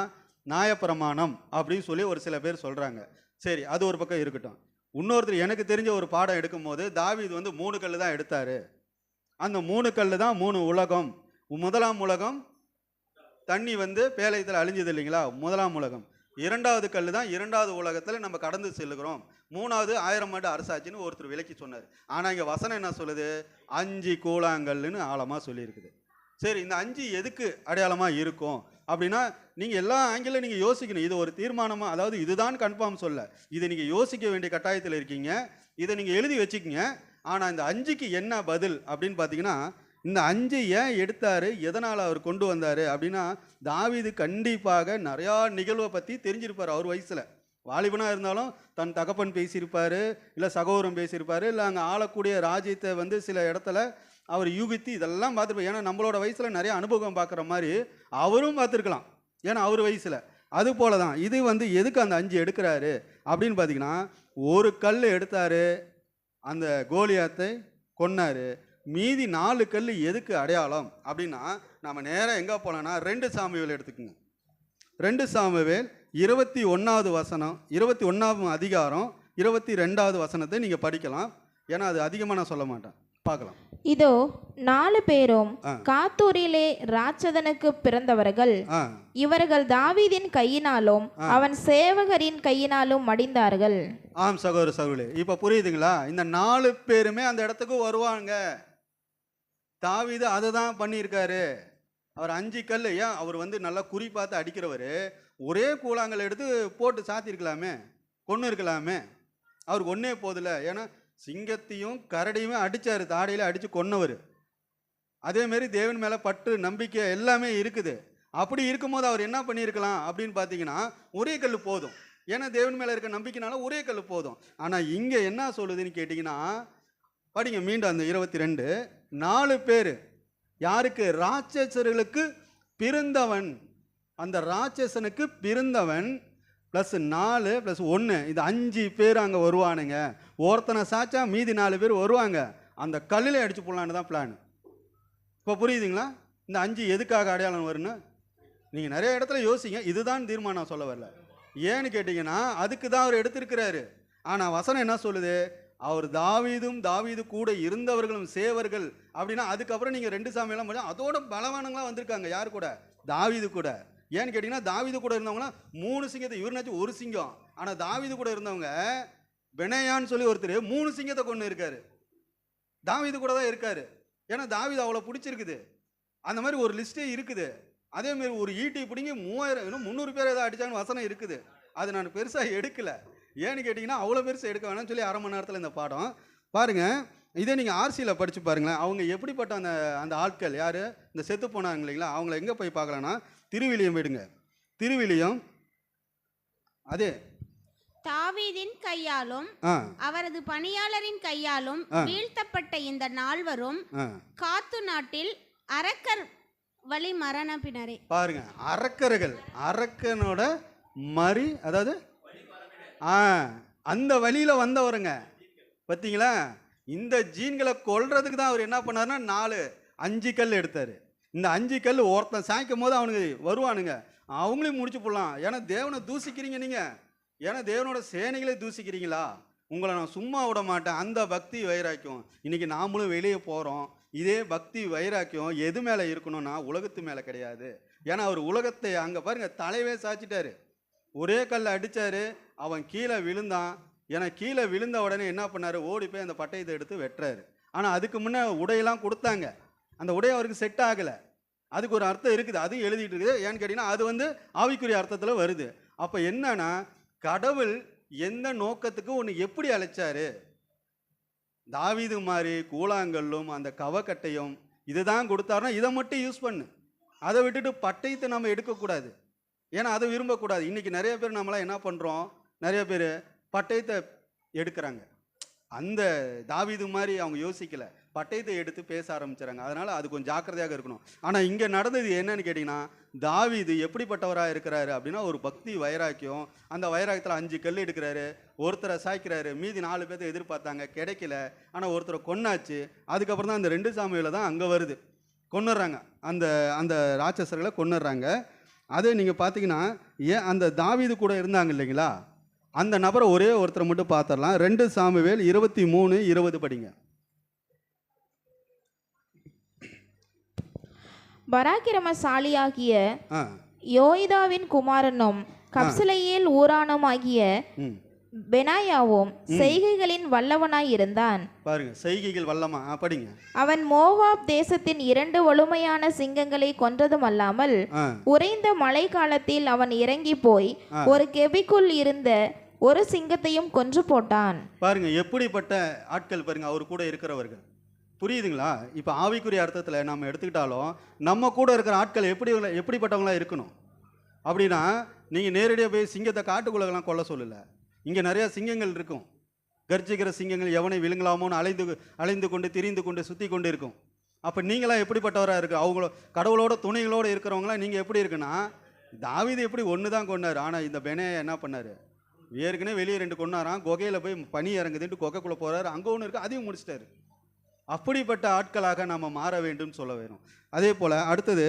S1: நியாயப்பிரமாணம் அப்படின்னு சொல்லி ஒரு சில பேர் சொல்கிறாங்க. சரி, அது ஒரு பக்கம் இருக்கட்டும். இன்னொருத்தர் எனக்கு தெரிஞ்ச ஒரு பாடம் எடுக்கும்போது தாவீது வந்து 3 கல் தான் எடுத்தார். அந்த 3 கல் தான் 3 உலகம். முதலாம் உலகம் தண்ணி வந்து பேழையத்தில் அழிஞ்சது இல்லைங்களா, முதலாம் உலகம். 2வது கல் தான் 2வது உலகத்தில் நம்ம கடந்து செல்லுகிறோம். 3வது 1000 ஆண்டு அரசாட்சின்னு ஒருத்தர் விளக்கி சொன்னார். ஆனால் இங்கே வசனம் என்ன சொல்லுது? 5 கூழாங்கல்னு ஆழமாக சொல்லியிருக்குது. சரி, இந்த 5 எதுக்கு அடையாளமாக இருக்கும் அப்படின்னா, நீங்கள் எல்லா ஆங்கிலும் நீங்கள் யோசிக்கணும். இது ஒரு தீர்மானமாக, அதாவது இதுதான் கன்ஃபார்ம் சொல்ல, இதை நீங்கள் யோசிக்க வேண்டிய கட்டாயத்தில் இருக்கீங்க. இதை நீங்கள் எழுதி வச்சுக்கிங்க. ஆனால் இந்த 5க்கு என்ன பதில் அப்படின்னு பார்த்தீங்கன்னா, இந்த 5 ஏன் எடுத்தார், எதனால் அவர் கொண்டு வந்தார் அப்படின்னா, தாவீது கண்டிப்பாக நிறையா நிகழ்வை பற்றி தெரிஞ்சிருப்பார். அவர் வயசில் வாலிபனாக இருந்தாலும் தன் தகப்பன் பேசியிருப்பார், இல்லை சகோதரன் பேசியிருப்பார், இல்லை அங்கே ஆளக்கூடிய ராஜ்யத்தை வந்து சில இடத்துல அவர் யூகித்து இதெல்லாம் பார்த்துருப்பார். ஏன்னா நம்மளோட வயசில் நிறைய அனுபவம் பார்க்குற மாதிரி அவரும் பார்த்துருக்கலாம், ஏன்னா அவர் வயசில். அது போல தான் இது வந்து எதுக்கு அந்த 5 எடுக்கிறாரு அப்படின்னு பார்த்தீங்கன்னா, ஒரு கல் எடுத்தார், அந்த கோலியாத்தை கொன்னார். மீதி 4 கல் எதுக்கு அடையாளம் அப்படின்னா, நம்ம நேராக எங்கே போனோன்னா 2 சாமுவேல் எடுத்துக்கோங்க. 2 சாமுவேல் 21வது வசனம், 21ஆம் அதிகாரம் 22வது வசனத்தை நீங்கள் படிக்கலாம். ஏன்னா அது அதிகமாக நான் சொல்ல மாட்டேன், பார்க்கலாம்.
S2: இதோ 4 பேரும் காத்தூரிலே ராட்சதனுக்கு பிறந்தவர்கள். இவர்கள் தாவீதின் கையினாலும் அவன் சேவகரின் கையினாலும் மடிந்தார்கள்.
S1: ஆம் சகோதர சகோதரர்களே, இப்போ புரியுதுங்களா? இந்த 4 பேருமே அந்த இடத்துக்கு வருவாங்க. தாவீது அதை தான் பண்ணியிருக்காரு. அவர் 5 கல், ஏன் அவர் வந்து நல்லா குறி பார்த்து அடிக்கிறவர், ஒரே கூழாங்கல் எடுத்து போட்டு சாத்திருக்கலாமே, கொன்று இருக்கலாமே. அவருக்கு ஒன்றே போதில்லை. ஏன்னா சிங்கத்தையும் கரடியுமே அடித்தார், தாடையில் அடித்து கொன்னவர். அதேமாரி தேவன் மேலே பற்று நம்பிக்கை எல்லாமே இருக்குது. அப்படி இருக்கும்போது அவர் என்ன பண்ணியிருக்கலாம் அப்படின்னு பார்த்தீங்கன்னா, ஒரே கல் போதும். ஏன்னா தேவன் மேலே இருக்க நம்பிக்கைனால ஒரே கல் போதும். ஆனால் இங்கே என்ன சொல்லுதுன்னு கேட்டிங்கன்னா, படிங்க மீண்டும் அந்த 22. 4 பேர் யாருக்கு? ராட்சசர்களுக்கு பிறந்தவன். அந்த ராட்சசனுக்கு பிறந்தவன் ப்ளஸ் 4 ப்ளஸ் 1, இது 5 பேர் அங்கே வருவானுங்க. ஒருத்தனை சாச்சா மீதி 4 பேர் வருவாங்க. அந்த கல்லில் அடித்து போடலான்னு தான் பிளான். இப்போ புரியுதுங்களா? இந்த 5 எதுக்காக அடையாளம் வரும்னு நீங்கள் நிறைய இடத்துல யோசிங்க. இதுதான் தீர்மானம் சொல்ல வரல. ஏன்னு கேட்டிங்கன்னா அதுக்கு தான் அவர் எடுத்திருக்கிறாரு. ஆனால் வசனம் என்ன சொல்லுது? அவர் தாவீது கூட இருந்தவர்களும் சேவர்கள் அப்படின்னா அதுக்கப்புறம் நீங்கள் 2 சாமியெல்லாம் பண்ணி அதோட பலவானங்களாம் வந்திருக்காங்க. யார் கூட? தாவீது கூட. ஏன்னு கேட்டிங்கன்னா தாவீது கூட இருந்தவங்களாம் 3 சிங்கத்தை, இவருனாச்சும் 1 சிங்கம். ஆனால் தாவீது கூட இருந்தவங்க பெனாயான்னு சொல்லி ஒருத்தர் 3 சிங்கத்தை கொண்டு இருக்காரு. தாவீது கூட தான் இருக்காரு. ஏன்னா தாவீது அவ்வளோ பிடிச்சிருக்குது. அந்த மாதிரி ஒரு லிஸ்ட்டே இருக்குது. அதேமாரி ஒரு ஈட்டி பிடிங்கி 300 பேர் ஏதாவது அடித்தாங்கன்னு வசனம் இருக்குது. அது நான் பெருசாக எடுக்கலை. ஏன்னு கேட்டிங்கன்னா அவ்வளோ பெருசாக எடுக்க வேணாம்னு சொல்லி 1/2 மணி நேரத்தில் இந்த பாடம் பாருங்கள். இதே நீங்கள் ஆர்சியில் படித்து பாருங்களேன். அவங்க எப்படிப்பட்ட அந்த ஆட்கள் யார்? இந்த செத்து போனாங்க இல்லைங்களா, அவங்கள எங்கே போய் பார்க்கலான்னா திருவிலியம் போயிடுங்க. திருவிலியம் அதே
S3: தாவீதின் கையாலும் அவரது பணியாளரின் கையாலும் வீழ்த்தப்பட்ட இந்த 4வரும் காத்து நாட்டில் அரக்கர் வழி மரணப்பினரே. பாருங்க,
S1: அரக்கர்கள், அரக்கனோட மறி, அதாவது அந்த வழியில வந்தவருங்க. பார்த்தீங்களா? இந்த ஜீன்களை கொல்றதுக்கு தான் அவர் என்ன பண்ணாருன்னா 5 கல் எடுத்தாரு. இந்த 5 கல் ஒருத்தன் சாய்க்கும் போது அவனுக்கு வருவானுங்க, அவங்களையும் முடிச்சு போடலாம். ஏன்னா தேவனை தூசிக்கிறீங்க நீங்கள். ஏன்னா தேவனோட சேனைகளை தூசிக்கிறீங்களா? உங்களை நான் சும்மா விட மாட்டேன். அந்த பக்தி வைராக்கியம் இன்னைக்கு நாமளும் வெளியே போகிறோம். இதே பக்தி வைராக்கியம் எது மேலே இருக்கணும்னா உலகத்து மேலே கிடையாது. ஏன்னா அவர் உலகத்தை அங்கே பாருங்கள் தலைவே சாய்ச்சிட்டாரு. ஒரே கல்லை அடித்தார், அவன் கீழே விழுந்தான். ஏன்னா கீழே விழுந்த உடனே என்ன பண்ணார்? ஓடி போய் அந்த பட்டயத்தை எடுத்து வெட்டுறாரு. ஆனால் அதுக்கு முன்னே உடையெல்லாம் கொடுத்தாங்க. அந்த உடை அவருக்கு செட் ஆகலை. அதுக்கு ஒரு அர்த்தம் இருக்குது, அதுவும் எழுதிட்டு இருக்குது. ஏன்னு கேட்டிங்கன்னா அது ஆவிக்குரிய அர்த்தத்தில் வருது. அப்போ என்னன்னா கடவுள் எந்த நோக்கத்துக்கு ஒன்று எப்படி அழைச்சாரு? தாவீது மாதிரி கூழாங்கல்லும் அந்த கவக்கட்டையும் இதுதான் கொடுத்தாருன்னா இதை மட்டும் யூஸ் பண்ணு. அதை விட்டுட்டு பட்டயத்தை நம்ம எடுக்கக்கூடாது. ஏன்னா அதை விரும்பக்கூடாது. இன்றைக்கி நிறைய பேர் நம்மளாம் என்ன பண்ணுறோம்? நிறைய பேர் பட்டயத்தை எடுக்கிறாங்க. அந்த தாவீது மாதிரி அவங்க யோசிக்கலை, பட்டயத்தை எடுத்து பேச ஆரம்பிச்சுறாங்க. அதனால் அது கொஞ்சம் ஜாக்கிரதையாக இருக்கணும். ஆனால் இங்கே நடந்தது என்னன்னு கேட்டிங்கன்னா தாவீது எப்படிப்பட்டவராக இருக்கிறாரு அப்படின்னா ஒரு பக்தி வைராக்கியம். அந்த வைராக்கியத்தில் 5 கல் எடுக்கிறாரு, ஒருத்தரை சாய்க்கிறாரு. மீதி 4 பேர்த்தை எதிர்பார்த்தாங்க, கிடைக்கல. ஆனால் ஒருத்தரை கொன்னாச்சு. அதுக்கப்புறம் தான் அந்த 2 சாமுவேல தான் அங்கே வருது, கொன்னுடுறாங்க. அந்த அந்த ராட்சசர்களை கொன்னுடுறாங்க. அதே நீங்கள் பார்த்தீங்கன்னா ஏன் அந்த தாவீது கூட இருந்தாங்க இல்லைங்களா, அந்த நபரை ஒரே ஒருத்தரை மட்டும் பார்த்துடலாம். 2 சாமுவேல் 23:20 படிங்க.
S2: பராக்கிரமசாலியாகிய யோய்தாவின் குமாரனும் கப்சலையேல் ஊரானுமாகிய பெனாயாவும் செய்கைகளின் வல்லவனாய் இருந்தான்.
S1: பாருங்க, செய்கைகள் வல்லமா படிங்க.
S2: அவன் மோவாப் தேசத்தின் 2 வலுமையான சிங்கங்களை கொன்றதும் அல்லாமல் உறைந்த மழை காலத்தில் அவன் இறங்கி போய் ஒரு கெபிக்குள் இருந்த ஒரு சிங்கத்தையும் கொன்று போட்டான்.
S1: பாருங்க எப்படிப்பட்ட ஆட்கள் பாருங்க, அவர் கூட இருக்கிறவர்கள். புரியுதுங்களா? இப்போ ஆவிக்குரிய அர்த்தத்தில் நம்ம எடுத்துக்கிட்டாலும் நம்ம கூட இருக்கிற ஆட்கள் எப்படிப்பட்டவங்களா இருக்கணும் அப்படின்னா, நீங்கள் நேரடியாக போய் சிங்கத்தை காட்டுக்குள்ளெல்லாம் கொல்ல சொல்லலை. இங்கே நிறையா சிங்கங்கள் இருக்கும். கர்ஜிக்கிற சிங்கங்கள் எவனை விழுங்கலாமோன்னு அலைந்து கொண்டு திரிந்து கொண்டு சுற்றி கொண்டு இருக்கும். அப்போ நீங்களாம் எப்படிப்பட்டவராக இருக்கு? அவங்கள கடவுளோட துணைகளோடு இருக்கிறவங்களாம் நீங்கள் எப்படி இருக்குன்னா, தாவீது எப்படி ஒன்று தான் கொண்டார். ஆனால் இந்த பெனாயா என்ன பண்ணார்? ஏற்கனவே வெளியே 2 கொண்டாராம். குகையில் போய் பனி இறங்குதுன்ட்டு குகைக்குள்ளே போகிறாரு. அங்கே ஒன்று இருக்குது, அதையும் முடிச்சிட்டாரு. அப்படிப்பட்ட ஆட்களாக நம்ம மாற வேண்டும் சொல்ல வேணும். அதே போல் அடுத்தது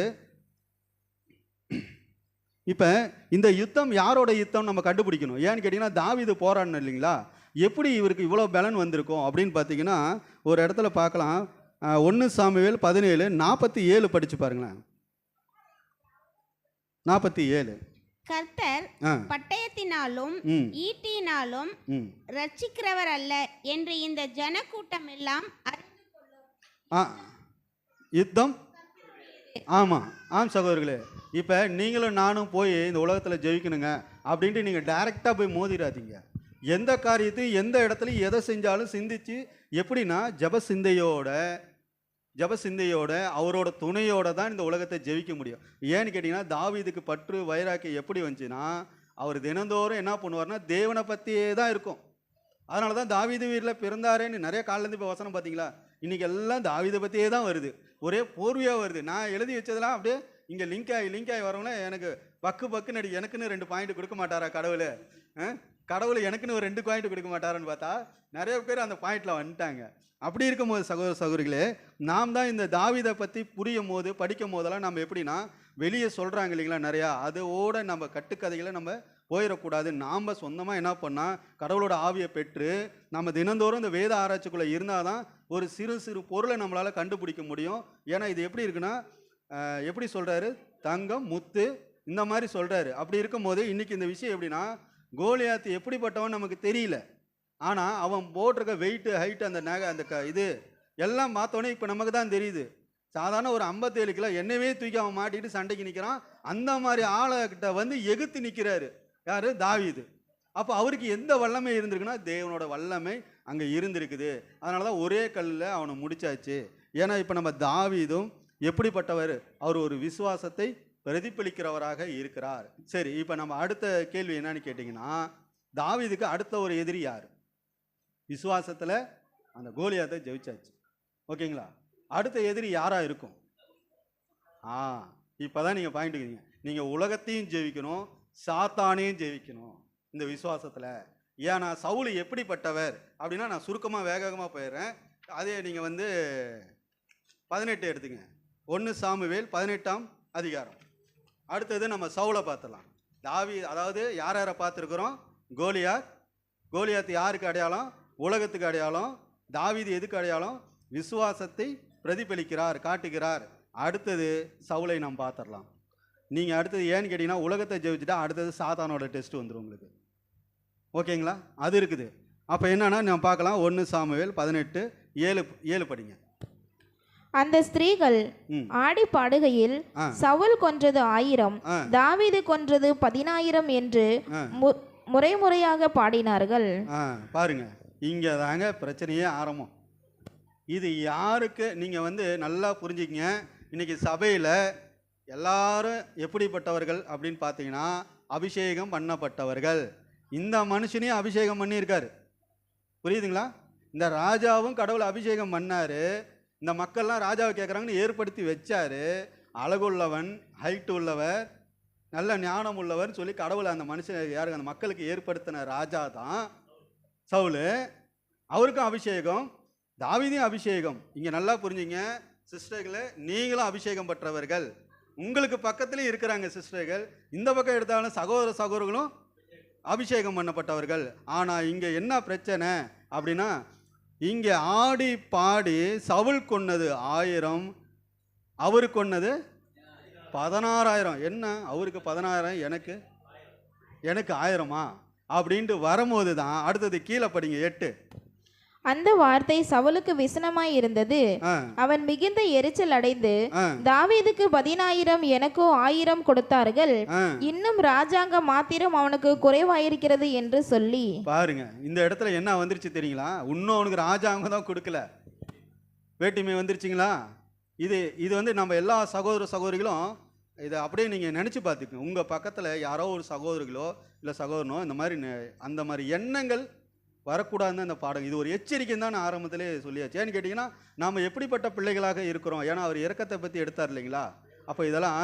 S1: இப்போ இந்த யுத்தம் யாரோட யுத்தம் நம்ம கண்டுபிடிக்கணும். ஏன்னு கேட்டிங்கன்னா தாவீது போராடணும் இல்லைங்களா, எப்படி இவருக்கு இவ்வளோ பலன் வந்திருக்கும் அப்படின்னு பார்த்தீங்கன்னா ஒரு இடத்துல பார்க்கலாம். 1 சாமுவேல் 17:47 படித்து பாருங்களேன். 47.
S3: கர்த்தர் பட்டயத்தினாலும் ஈட்டியினாலும் ரட்சிக்கிறவர் அல்ல என்று இந்த ஜனக்கூட்டம் எல்லாம்
S1: யுத்தம். ஆமாம் சகோதரர்களே, இப்போ நீங்களும் நானும் போய் இந்த உலகத்தில் ஜெயிக்கணுங்க அப்படின்ட்டு நீங்கள் டைரெக்டாக போய் மோதிடாதீங்க. எந்த காரியத்தையும் எந்த இடத்துலையும் எதை செஞ்சாலும் சிந்திச்சு எப்படின்னா ஜப சிந்தையோட அவரோட துணையோட தான் இந்த உலகத்தை ஜெயிக்க முடியும். ஏன்னு கேட்டிங்கன்னா தாவீதுக்கு பற்று வைராக்கியம் எப்படி வந்துச்சுன்னா அவர் தினந்தோறும் என்ன பண்ணுவார்னா தேவனை பற்றியே தான் இருக்கும். அதனால தான் தாவீது வீட்டில் பிறந்தாரேன்னு நிறைய காலிலேருந்து இப்போ வசனம் பார்த்தீங்களா, இன்றைக்கி எல்லாம் தாவீதை பற்றியே தான் வருது, ஒரே போர்வையாக வருது. நான் எழுதி வச்சதெல்லாம் அப்படியே இங்கே லிங்க் ஆகி வரவங்களே எனக்கு பக்கு நடி எனக்குன்னு 2 பாயிண்ட் கொடுக்க மாட்டாரா கடவுள்? கடவுள் எனக்குன்னு ஒரு 2 பாயிண்ட் கொடுக்க மாட்டாரான்னு பார்த்தா நிறைய பேர் அந்த பாயிண்டில் வந்துட்டாங்க. அப்படி இருக்கும்போது சகோதர சகோதரிகளே, நாம் தான் இந்த தாவீதை பற்றி புரியும் போது படிக்கும் போதெல்லாம் நம்ம எப்படின்னா வெளியே சொல்கிறாங்க இல்லைங்களா நிறையா, அதோட நம்ம கட்டுக்கதைகளை நம்ம போயிடக்கூடாது. நாம் சொந்தமாக என்ன பண்ணால் கடவுளோட ஆவியை பெற்று நம்ம தினந்தோறும் இந்த வேத ஆராய்ச்சிக்குள்ளே இருந்தால் தான் ஒரு சிறு சிறு பொருளை நம்மளால் கண்டுபிடிக்க முடியும். ஏன்னா இது எப்படி இருக்குன்னா, எப்படி சொல்கிறாரு, தங்கம் முத்து இந்த மாதிரி சொல்கிறாரு. அப்படி இருக்கும்போது இன்றைக்கி இந்த விஷயம் எப்படின்னா, கோலியாத்து எப்படிப்பட்டவன் நமக்கு தெரியல, ஆனால் அவன் போட்டிருக்க வெயிட்டு ஹைட்டு அந்த நகை அந்த இது எல்லாம் பார்த்தோன்னே இப்போ நமக்கு தான் தெரியுது. சாதாரண ஒரு 57 கிலோ என்னவே தூக்கி அவன் மாட்டிட்டு சண்டைக்கு நிற்கிறான். அந்த மாதிரி ஆளைக்கிட்ட வந்து எகுத்து நிற்கிறாரு யார்? தாவீது. அப்போ அவருக்கு எந்த வல்லமை இருந்திருக்குன்னா தேவனோட வல்லமை அங்கே இருந்திருக்குது. அதனால தான் ஒரே கல்லில் அவனை முடிச்சாச்சு. ஏன்னா இப்போ நம்ம தாவீதும் எப்படிப்பட்டவர், அவர் ஒரு விசுவாசத்தை பிரதிபலிக்கிறவராக இருக்கிறார். சரி, இப்போ நம்ம அடுத்த கேள்வி என்னன்னு கேட்டிங்கன்னா, தாவீதுக்கு அடுத்த ஒரு எதிரி யார்? விசுவாசத்தில் அந்த கோலியாத்தை ஜெயிச்சாச்சு, ஓகேங்களா? அடுத்த எதிரி யாராக இருக்கும்? இப்போ தான் நீங்கள் பாயிண்ட்டுக்கிறீங்க. நீங்கள் உலகத்தையும் ஜெயிக்கணும், சாத்தானையும் ஜெயிக்கணும் இந்த விசுவாசத்தில். ஏன்னா சவுல் எப்படிப்பட்டவர் அப்படின்னா, நான் சுருக்கமாக வேகமாக போயிடுறேன். அதே நீங்கள் வந்து 18 எடுத்துங்க, 1 சாமுவேல் 18ஆம் அதிகாரம். அடுத்தது நம்ம சவுலை பார்த்துடலாம். அதாவது யாரை பார்த்துருக்குறோம்? கோலியாத் யாருக்கு அடையாளம்? உலகத்துக்கு அடையாளம். தாவீது எதுக்கு அடையாளம்? விசுவாசத்தை பிரதிபலிக்கிறார், காட்டுகிறார். அடுத்தது சவுலை நாம் பார்த்துடலாம். நீங்கள் அடுத்தது ஏன்னு கேட்டிங்கன்னா, உலகத்தை ஜெயிச்சுட்டா அடுத்தது சாத்தானோட டெஸ்ட் வந்துடும் உங்களுக்கு, ஓகேங்களா? அது இருக்குது. அப்போ என்னன்னா நம்ம பார்க்கலாம். 1 சாமுவேல் 18:7 படிங்க.
S2: அந்த ஸ்திரீகள் ஆடி பாடுகையில் சவுல் கொன்றது 1000, தாவீது கொன்றது 10000 என்று முறையாக பாடினார்கள்.
S1: பாருங்க, இங்கே தாங்க பிரச்சனையே ஆரம்பம். இது யாருக்கு நீங்கள் வந்து நல்லா புரிஞ்சுக்கிங்க. இன்னைக்கு சபையில் எல்லாரும் எப்படிப்பட்டவர்கள் அப்படின்னு பார்த்தீங்கன்னா, அபிஷேகம் பண்ணப்பட்டவர்கள். இந்த மனுஷனையும் அபிஷேகம் பண்ணியிருக்காரு, புரியுதுங்களா? இந்த ராஜாவும் கடவுள் அபிஷேகம் பண்ணார். இந்த மக்கள்லாம் ராஜாவை கேட்குறாங்கன்னு ஏற்படுத்தி வச்சார். அழகுள்ளவன், ஹைட்டு உள்ளவர், நல்ல ஞானம் உள்ளவர்னு சொல்லி கடவுளை அந்த மனுஷன் யாருக்கு, அந்த மக்களுக்கு ஏற்படுத்தின ராஜா தான் சவுல். அவருக்கும் அபிஷேகம், தாவீதையும் அபிஷேகம். இங்கே நல்லா புரிஞ்சுங்க சிஸ்டர்களே, நீங்களும் அபிஷேகம் பெற்றவர்கள். உங்களுக்கு பக்கத்துலேயும் இருக்கிறாங்க சிஸ்டர்கள். இந்த பக்கம் எடுத்தாலும் சகோதர சகோதரர்களும் அபிஷேகம் பண்ணப்பட்டவர்கள். ஆனால் இங்கே என்ன பிரச்சனை அப்படின்னா, இங்கே ஆடி பாடி சவுல் கொன்னது 1000, அவரு கொன்னது 16000. என்ன அவருக்கு 16000, எனக்கு 1000 அப்படின்ட்டு வரும்போது தான் அடுத்தது கீழே படிங்க 8.
S2: அந்த வார்த்தை சவுலுக்கு விசனமாய் இருந்தது. அவன் மிகுந்த எரிச்சல் அடைந்து, தாவீதுக்கு 10000 எனக்கோ 1000 கொடுத்தார்கள், இன்னும் ராஜாங்க மாத்திரம் அவனுக்கு குறைவாயிருக்கிறது என்று சொல்லி. பாருங்க, இந்த இடத்துல என்ன வந்துருச்சு தெரியுங்களா? இன்னும் அவனுக்கு ராஜாங்கம் தான் கொடுக்கல, வேட்டுமை வந்துருச்சுங்களா? இது வந்து நம்ம எல்லா சகோதர சகோதரிகளும் இதை அப்படியே நீங்கள் நினச்சி பார்த்துக்குங்க. உங்கள் பக்கத்தில் யாரோ ஒரு சகோதரிகளோ இல்லை சகோதரனோ இந்த மாதிரி அந்த மாதிரி எண்ணங்கள் வரக்கூடாதுன்னு அந்த பாடம். இது ஒரு எச்சரிக்கை தான் நான் ஆரம்பத்திலே சொல்லியாச்சு. ஏன்னு கேட்டிங்கன்னா, நாம் எப்படிப்பட்ட பிள்ளைகளாக இருக்கிறோம். ஏன்னா அவர் இரக்கத்தை பற்றி எடுத்தார் இல்லைங்களா? அப்போ இதெல்லாம்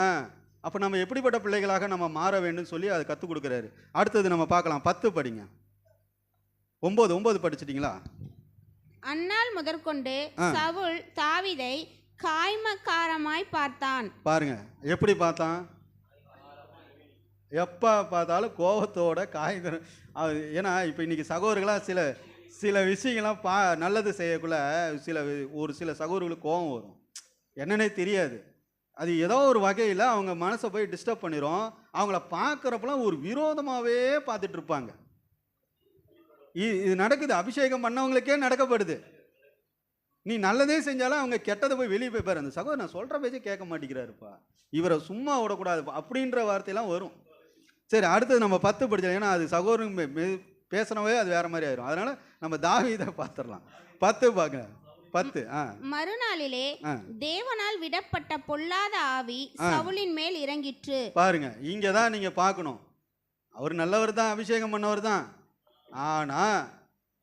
S2: அப்போ நம்ம எப்படிப்பட்ட பிள்ளைகளாக நம்ம மாற வேண்டும் சொல்லி அதை கற்றுக் கொடுக்குறாரு. அடுத்தது நம்ம பார்க்கலாம். 10 படிங்க. 9 படிச்சிட்டிங்களா?
S3: அந்நாள் முதற்கொண்டு சவுல் தாவீதை காய்மக்காரமாய் பார்த்தான்.
S1: பாருங்க எப்படி பார்த்தான்? எப்போ பார்த்தாலும் கோபத்தோட காய்கறி. ஏன்னா இப்போ இன்றைக்கி சகோதரர்களாக சில விஷயங்கள்லாம் நல்லது செய்யக்குள்ள ஒரு சில சகோதரர்களுக்கு கோபம் வரும், என்னன்னே தெரியாது. அது ஏதோ ஒரு வகையில் அவங்க மனசை போய் டிஸ்டர்ப் பண்ணிடும். அவங்கள பார்க்குறப்பெல்லாம் ஒரு விரோதமாகவே பார்த்துட்டு இருப்பாங்க. இது நடக்குது, அபிஷேகம் பண்ணவங்களுக்கே நடக்கப்படுது. நீ நல்லதே செஞ்சாலும் அவங்க கெட்டதை போய் வெளியே போய் பாரு, அந்த சகோதரர் நான் சொல்கிற பேச்சே கேட்க மாட்டேங்கிறாருப்பா, இவரை சும்மா விடக்கூடாதுப்பா அப்படின்ற வார்த்தையெல்லாம் வரும். சரி, அடுத்தது நம்ம 10 படிச்சோம். ஏன்னா அது சகோதரன் பேசுனவே அது வேற மாதிரி ஆயிரும். அதனால நம்ம தாவீதை பார்த்துடலாம். 10 பார்க்க 10.
S3: மறுநாளிலே தேவனால் விடப்பட்ட பொல்லாத ஆவி சவுலின் மேல் இறங்கிற்று.
S1: பாருங்க, இங்கே தான் நீங்கள் பார்க்கணும். அவர் நல்லவர் தான், அபிஷேகம் பண்ணவர் தான். ஆனால்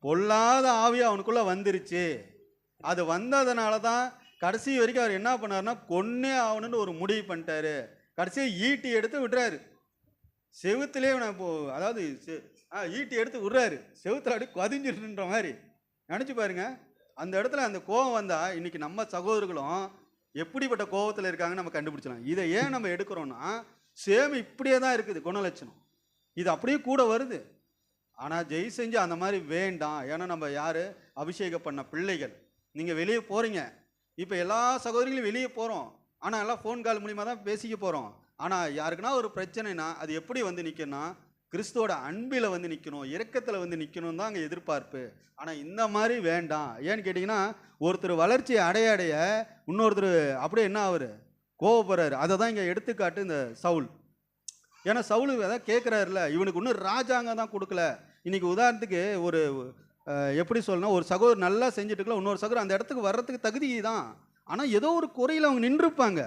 S1: பொல்லாத ஆவி அவனுக்குள்ளே வந்துருச்சு. அது வந்ததுனால தான் கடைசி வரைக்கும் அவர் என்ன பண்ணாருன்னா கொன்னே ஆகணும்னு ஒரு முடிவு பண்ணிட்டாரு. கடைசியாக ஈட்டி எடுத்து விடுறாரு செவுத்துலேயே. அதாவது ஈட்டி எடுத்து விடுறாரு செவுத்துல, அப்படி கதிஞ்சிருன்ற மாதிரி நினச்சி பாருங்க. அந்த இடத்துல அந்த கோபம் வந்தால் இன்னைக்கு நம்ம சகோதரர்களும் எப்படிப்பட்ட கோபத்தில் இருக்காங்கன்னு நம்ம கண்டுபிடிச்சலாம். இதை ஏன் நம்ம எடுக்கிறோன்னா, சேம் இப்படியே தான் இருக்குது குணலட்சணம், இது அப்படியே கூட வருது. ஆனால் ஜெய் செஞ்சு அந்த மாதிரி வேண்டாம். ஏன்னா நம்ம யார் அபிஷேகம் பண்ண பிள்ளைகள். நீங்கள் வெளியே போகிறீங்க, இப்போ எல்லா சகோதரிகளும் வெளியே போகிறோம், ஆனால் எல்லாம் ஃபோன் கால் மூலிமா தான் பேசிக்க போகிறோம். ஆனால் யாருக்குன்னா ஒரு பிரச்சனைனா அது எப்படி வந்து நிற்கணும்னா, கிறிஸ்துவோட அன்பில் வந்து நிற்கணும், இரக்கத்தில் வந்து நிற்கணும் தான் அங்கே எதிர்பார்ப்பு. ஆனால் இந்த மாதிரி வேண்டாம். ஏன்னு கேட்டிங்கன்னா, ஒருத்தர் வளர்ச்சி அடைய அடைய இன்னொருத்தர் அப்படியே என்ன ஆகுது, கோவப்படுறாரு. அதை தான் இங்கே எடுத்துக்காட்டு இந்த சவுல். ஏன்னா சவுலு அதான் கேட்குறாருல, இவனுக்கு இன்னும் ராஜாங்க தான் கொடுக்கல. இன்றைக்கி உதாரணத்துக்கு ஒரு எப்படி சொல்லணும், ஒரு சகோதரர் நல்லா செஞ்சுட்டுக்கலாம், இன்னொரு சகோதரர் அந்த இடத்துக்கு வர்றதுக்கு தகுதி தான். ஆனால் ஏதோ ஒரு குறையில் அவங்க நின்றுருப்பாங்க.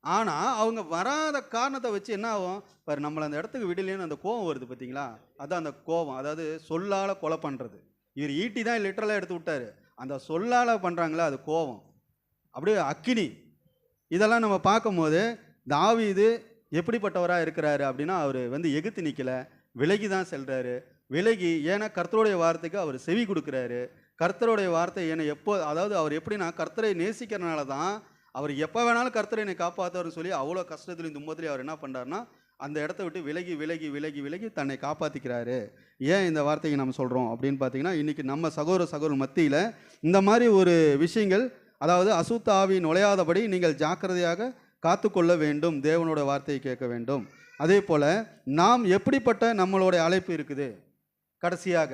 S1: ஆனால் அவங்க வராத காரணத்தை வச்சு என்ன ஆகும் பாரு, நம்மளை அந்த இடத்துக்கு விடலேன்னு அந்த கோபம் வருது பார்த்தீங்களா. அதான் அந்த கோபம், அதாவது சொல்லால் கொலை பண்ணுறது. இவர் ஈட்டி தான் லிட்டரலாக எடுத்து விட்டார், அந்த சொல்லால் பண்ணுறாங்களா அது கோபம், அப்படியே அக்கினி. இதெல்லாம் நம்ம பார்க்கும்போது தாவீது எப்படிப்பட்டவராக இருக்கிறாரு அப்படின்னா, அவர் வந்து எகுத்து நிற்கலை, விலகி தான் செல்கிறாரு. விலகி, ஏன்னா கர்த்தருடைய வார்த்தைக்கு அவர் செவி கொடுக்குறாரு. கர்த்தருடைய வார்த்தை என்னை எப்போ, அதாவது அவர் எப்படின்னா கர்த்தரை நேசிக்கிறனால தான் அவர் எப்போ வேணாலும் கர்த்தரை என்னை காப்பாற்றுவார்னு சொல்லி அவ்வளோ கஷ்டத்துலையும் துன்பத்துலையும் அவர் என்ன பண்ணுறாருன்னா, அந்த இடத்த விட்டு விலகி விலகி விலகி விலகி தன்னை காப்பாற்றிக்கிறாரு. ஏன் இந்த வார்த்தையை நம்ம சொல்கிறோம் அப்படின்னு பார்த்தீங்கன்னா, இன்றைக்கி நம்ம சகோதர மத்தியில் இந்த மாதிரி ஒரு விஷயங்கள், அதாவது அசுத்த ஆவி நுழையாதபடி நீங்கள் ஜாக்கிரதையாக காத்துக்கொள்ள வேண்டும், தேவனோட வார்த்தையை கேட்க வேண்டும். அதே போல் நாம் எப்படிப்பட்ட நம்மளோட அழைப்பு இருக்குது, கடைசியாக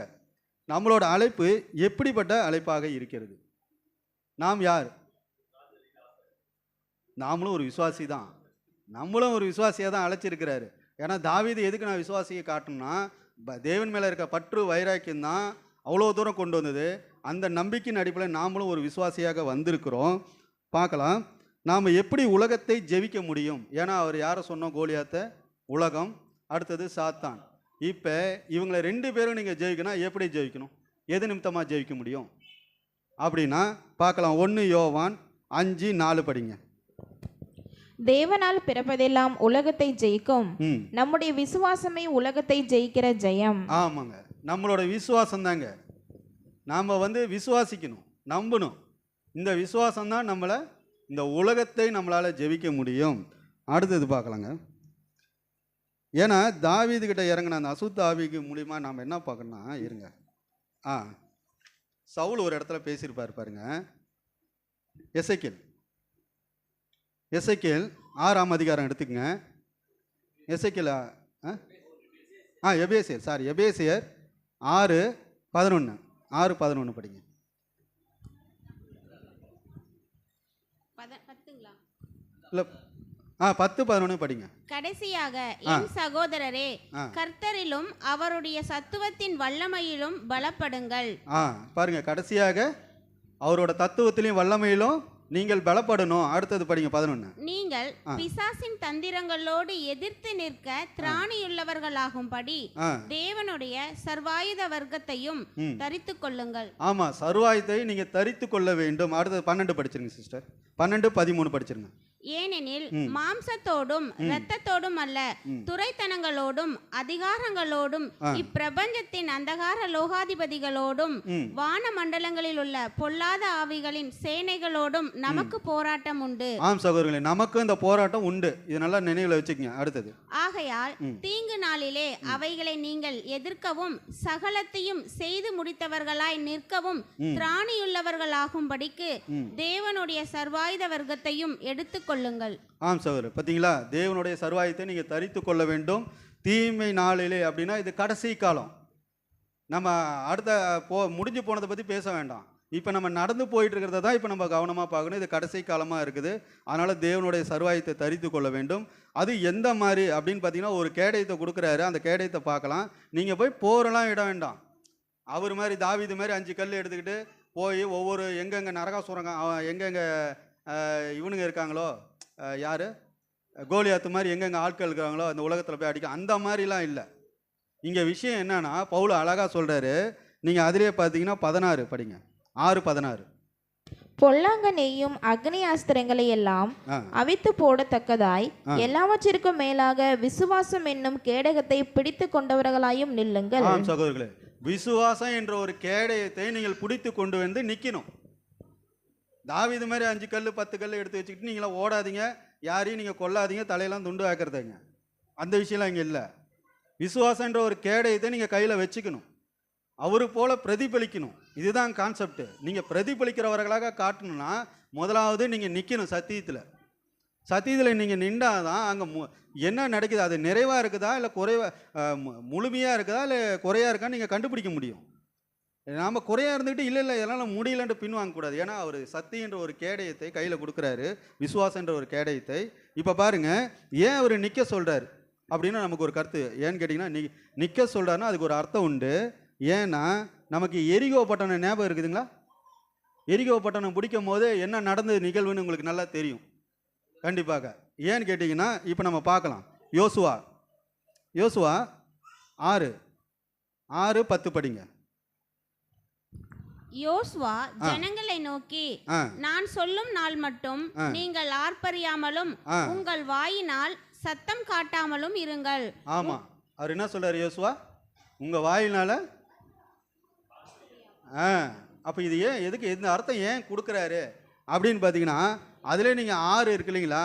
S1: நம்மளோட அழைப்பு எப்படிப்பட்ட அழைப்பாக இருக்கிறது? நாம் யார்? நாமளும் ஒரு விசுவாசி தான், நம்மளும் ஒரு விசுவாசியாக தான் அழைச்சிருக்கிறாரு. ஏன்னா தாவீது எதுக்கு நான் விசுவாசியை காட்டணும்னா, தேவன் மேலே இருக்க பற்று வைராக்கியம் தான் அவ்வளோ தூரம் கொண்டு வந்தது. அந்த நம்பிக்கையின் அடிப்படையில் நாமளும் ஒரு விசுவாசியாக வந்திருக்கிறோம். பார்க்கலாம் நாம் எப்படி உலகத்தை ஜெயிக்க முடியும். ஏன்னா அவர் யாரை சொன்னோம், கோலியாத்தை, உலகம், அடுத்தது சாத்தான். இப்போ இவங்களை 2 பேரும் நீங்கள் ஜெயிக்கணும். எப்படி ஜெயிக்கணும், எது நிமித்தமாக ஜெயிக்க முடியும் அப்படின்னா பார்க்கலாம். 1 யோவான் 5:4 படிங்க.
S2: தேவனால் பிறப்பதெல்லாம் உலகத்தை ஜெயிக்கும், நம்முடைய விசுவாசமே உலகத்தை ஜெயிக்கிற ஜெயம்.
S1: ஆமாங்க, நம்மளோட விசுவாசம் தாங்க. நாம் வந்து விசுவாசிக்கணும், நம்பணும். இந்த விசுவாசம் தான் நம்மளை, இந்த உலகத்தை நம்மளால் ஜெயிக்க முடியும். அடுத்தது பார்க்கலாங்க. ஏன்னா தாவீதுகிட்ட இறங்கின அந்த அசுத்த ஆவிக்கு மூலிமா நாம் என்ன பார்க்கணும்னா, இருங்க, சவுல் ஒரு இடத்துல பேசியிருப்பார் பாருங்க. எசேக்கியேல் 6ஆம் அதிகாரம் எடுத்துக்கங்க. எசேக்கியேல் எபேசியர் 6:11 படிங்க. 10:11 படிங்க.
S3: கடைசியாக என் சகோதரரே, கர்த்தரிலும் அவருடைய சத்துவத்தின் வல்லமையிலும் பலப்படுங்கள்.
S1: பாருங்க, கடைசியாக அவரோட தத்துவத்திலையும் வல்லமையிலும் நீங்கள் பலப்படணும். அடுத்தது படிங்க 11.
S3: நீங்கள் பிசாசின் தந்திரங்களோடு எதிர்த்து நிற்க திராணியுள்ளவர்களாகும்படி தேவனுடைய சர்வாயுத வர்க்கத்தையும் தரித்து கொள்ளுங்கள்.
S1: ஆமா, சர்வாயுதத்தை நீங்க தரித்து கொள்ள வேண்டும். அடுத்தது 12 படிச்சிருங்க சிஸ்டர். 12-13 படிச்சிருங்க.
S3: ஏனெனில் மாம்சத்தோடும் இரத்தத்தோடும் அல்ல, துரைத்தனங்களோடும் அதிகாரங்களோடும் இப்பிரபஞ்சத்தின் அந்தகார லோகாதிபதிகளோடும் வான மண்டலங்களில் உள்ள பொல்லாத ஆவிகளின் சேனைகளோடும் நமக்கு போராட்டம் உண்டு.
S1: ஆம் சகோதரர்களே, நமக்கு இந்த போராட்டம் உண்டு. இது நல்லா நினைவுல வச்சுக்கங்க. அடுத்தது,
S3: ஆகையால் தீங்கு நாளிலே அவைகளை நீங்கள் எதிர்க்கவும் சகலத்தையும் செய்து முடித்தவர்களாய் நிற்கவும் திராணியுள்ளவர்களாகும்படிக்கு தேவனுடைய சர்வாயுத வர்க்கத்தையும் எடுத்துக் கொள்ளுங்கள்.
S1: ஆம் சகோதரர், பார்த்தீங்களா, தேவனுடைய சர்வாயுதத்தை நீங்கள் தரித்து கொள்ள வேண்டும். தீமை நாளிலே அப்படின்னா இது கடைசி காலம். நம்ம அடுத்த முடிஞ்சு போனதை பற்றி பேச வேண்டாம். இப்போ நம்ம நடந்து போயிட்டு இருக்கிறத தான் இப்போ நம்ம கவனமாக பார்க்கணும். இது கடைசி காலமாக இருக்குது. அதனால் தேவனுடைய சர்வாயுதத்தை தரித்து கொள்ள வேண்டும். அது எந்த மாதிரி அப்படின்னு பார்த்தீங்கன்னா, ஒரு கேடயத்தை கொடுக்குறாரு. அந்த கேடயத்தை பார்க்கலாம். நீங்கள் போய் போரெல்லாம் இட வேண்டாம். அவர் மாதிரி தாவீது மாதிரி 5 கல் எடுத்துக்கிட்டு போய் ஒவ்வொரு எங்கெங்கே நரகாசுரங்க, எங்கெங்கே இவனுங்க இருக்காங்களோ, யார் கோலியாத்து மாதிரி எங்கெங்கே ஆட்கள் இருக்காங்களோ அந்த உலகத்தில் போய் அடிக்க, அந்த மாதிரிலாம் இல்லை. இங்கே விஷயம் என்னன்னா, பவுல் அழகாக சொல்கிறாரு, நீங்கள் அதிலே பார்த்தீங்கன்னா 16 படிங்க, 6:16.
S2: பொல்லாங்க நெய்யும் அக்னி அஸ்திரங்களை எல்லாம் அவித்து போடத்தக்கதாய் எல்லாவற்றிற்கும் மேலாக விசுவாசம் என்னும் கேடகத்தை பிடித்து கொண்டவர்களாயும் நில்லுங்கள்.
S1: சகோதரர்களே, விசுவாசம் என்ற ஒரு கேடயத்தை நீங்கள் பிடித்து கொண்டு வந்து நிற்கணும். தாவீது மாதிரி 5 கல் 10 கல் எடுத்து வச்சுக்கிட்டு நீங்களாம் ஓடாதீங்க, யாரையும் நீங்கள் கொல்லாதீங்க, தலையெல்லாம் துண்டு ஆக்கிறதுங்க, அந்த விஷயம்லாம் இங்கே இல்லை. விசுவாசம் என்ற ஒரு கேடயத்தை நீங்கள் கையில் வச்சுக்கணும், அவரு போல பிரதிபலிக்கணும். இதுதான் கான்செப்ட். நீங்கள் பிரதிபலிக்கிறவர்களாக காட்டணும்னா முதலாவது நீங்கள் நிற்கணும் சத்தியத்தில். சத்தியத்தில் நீங்கள் நின்றாதான் அங்கே என்ன நடக்குது, அது நிறைவாக இருக்குதா இல்லை முழுமையாக இருக்குதா இல்லை குறையாக இருக்கான்னு நீங்கள் கண்டுபிடிக்க முடியும். நாம் குறையாக இருந்துக்கிட்டு இல்லை இல்லை இதெல்லாம் முடியலன்ட்டு பின்வாங்கக்கூடாது. ஏன்னா அவர் சத்தியன்ற ஒரு கேடயத்தை கையில் கொடுக்குறாரு, விசுவாசன்ற ஒரு கேடயத்தை. இப்போ பாருங்கள், ஏன் அவர் நிற்க சொல்கிறார் அப்படின்னு நமக்கு ஒரு கருத்து. ஏன்னு கேட்டிங்கன்னா, நிற்க சொல்கிறாருன்னா அதுக்கு ஒரு அர்த்தம் உண்டு. ஏன்னா நமக்கு எரிகோ பட்டணம் ஞாபகம் இருக்குதுங்களா? எரிகோ பட்டணம் பிடிக்கும் போது என்ன நடந்தது நிகழ்வுன்னு உங்களுக்கு நல்லா தெரியும் கண்டிப்பாக. ஏன்னு கேட்டிங்கன்னா இப்போ நம்ம பார்க்கலாம். யோசுவா 6:10 படிங்க.
S3: யோசுவா ஜனங்களை நோக்கி, நான் சொல்லும் நாள் மட்டும் நீங்கள் ஆர்ப்பரியாமலும் உங்கள் வாயினால் சத்தம் காட்டாமலும் இருங்கள்.
S1: ஆமா, அவர் என்ன சொல்றாரு யோசுவா? உங்க வாயினால. அப்போ இது ஏன், எதுக்கு, இந்த அர்த்தம் ஏன் கொடுக்குறாரு அப்படின்னு பார்த்தீங்கன்னா, அதிலே நீங்கள் 6 இருக்கு இல்லைங்களா,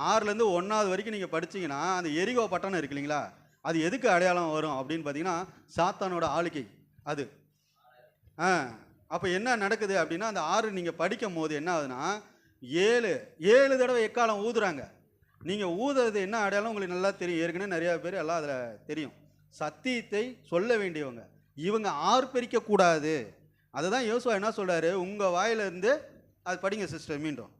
S1: 6லேருந்து 1வது வரைக்கும் நீங்கள் படிச்சிங்கன்னா அந்த எரிகோ பட்டணம் இருக்கு இல்லைங்களா, அது எதுக்கு அடையாளம் வரும் அப்படின்னு பார்த்தீங்கன்னா சாத்தானோட ஆளுகை அது. அப்போ என்ன நடக்குது அப்படின்னா, அந்த 6 நீங்கள் படிக்கும் போது என்ன ஆகுதுன்னா, 7 தடவை எக்காலம் ஊதுறாங்க. நீங்கள் ஊதுறது என்ன அடையாளம் உங்களுக்கு நல்லா தெரியும். ஏற்கனவே நிறையா பேர் எல்லாம் அதில் தெரியும். சத்தியத்தை சொல்ல வேண்டியவங்க இவங்க ஆர்ப்பரிக்கக்கூடாது. அதுதான் யோசுவா என்ன சொல்றாரு, உங்க வாயிலிருந்து, அது படிங்க சிஸ்டர் மீண்டும்.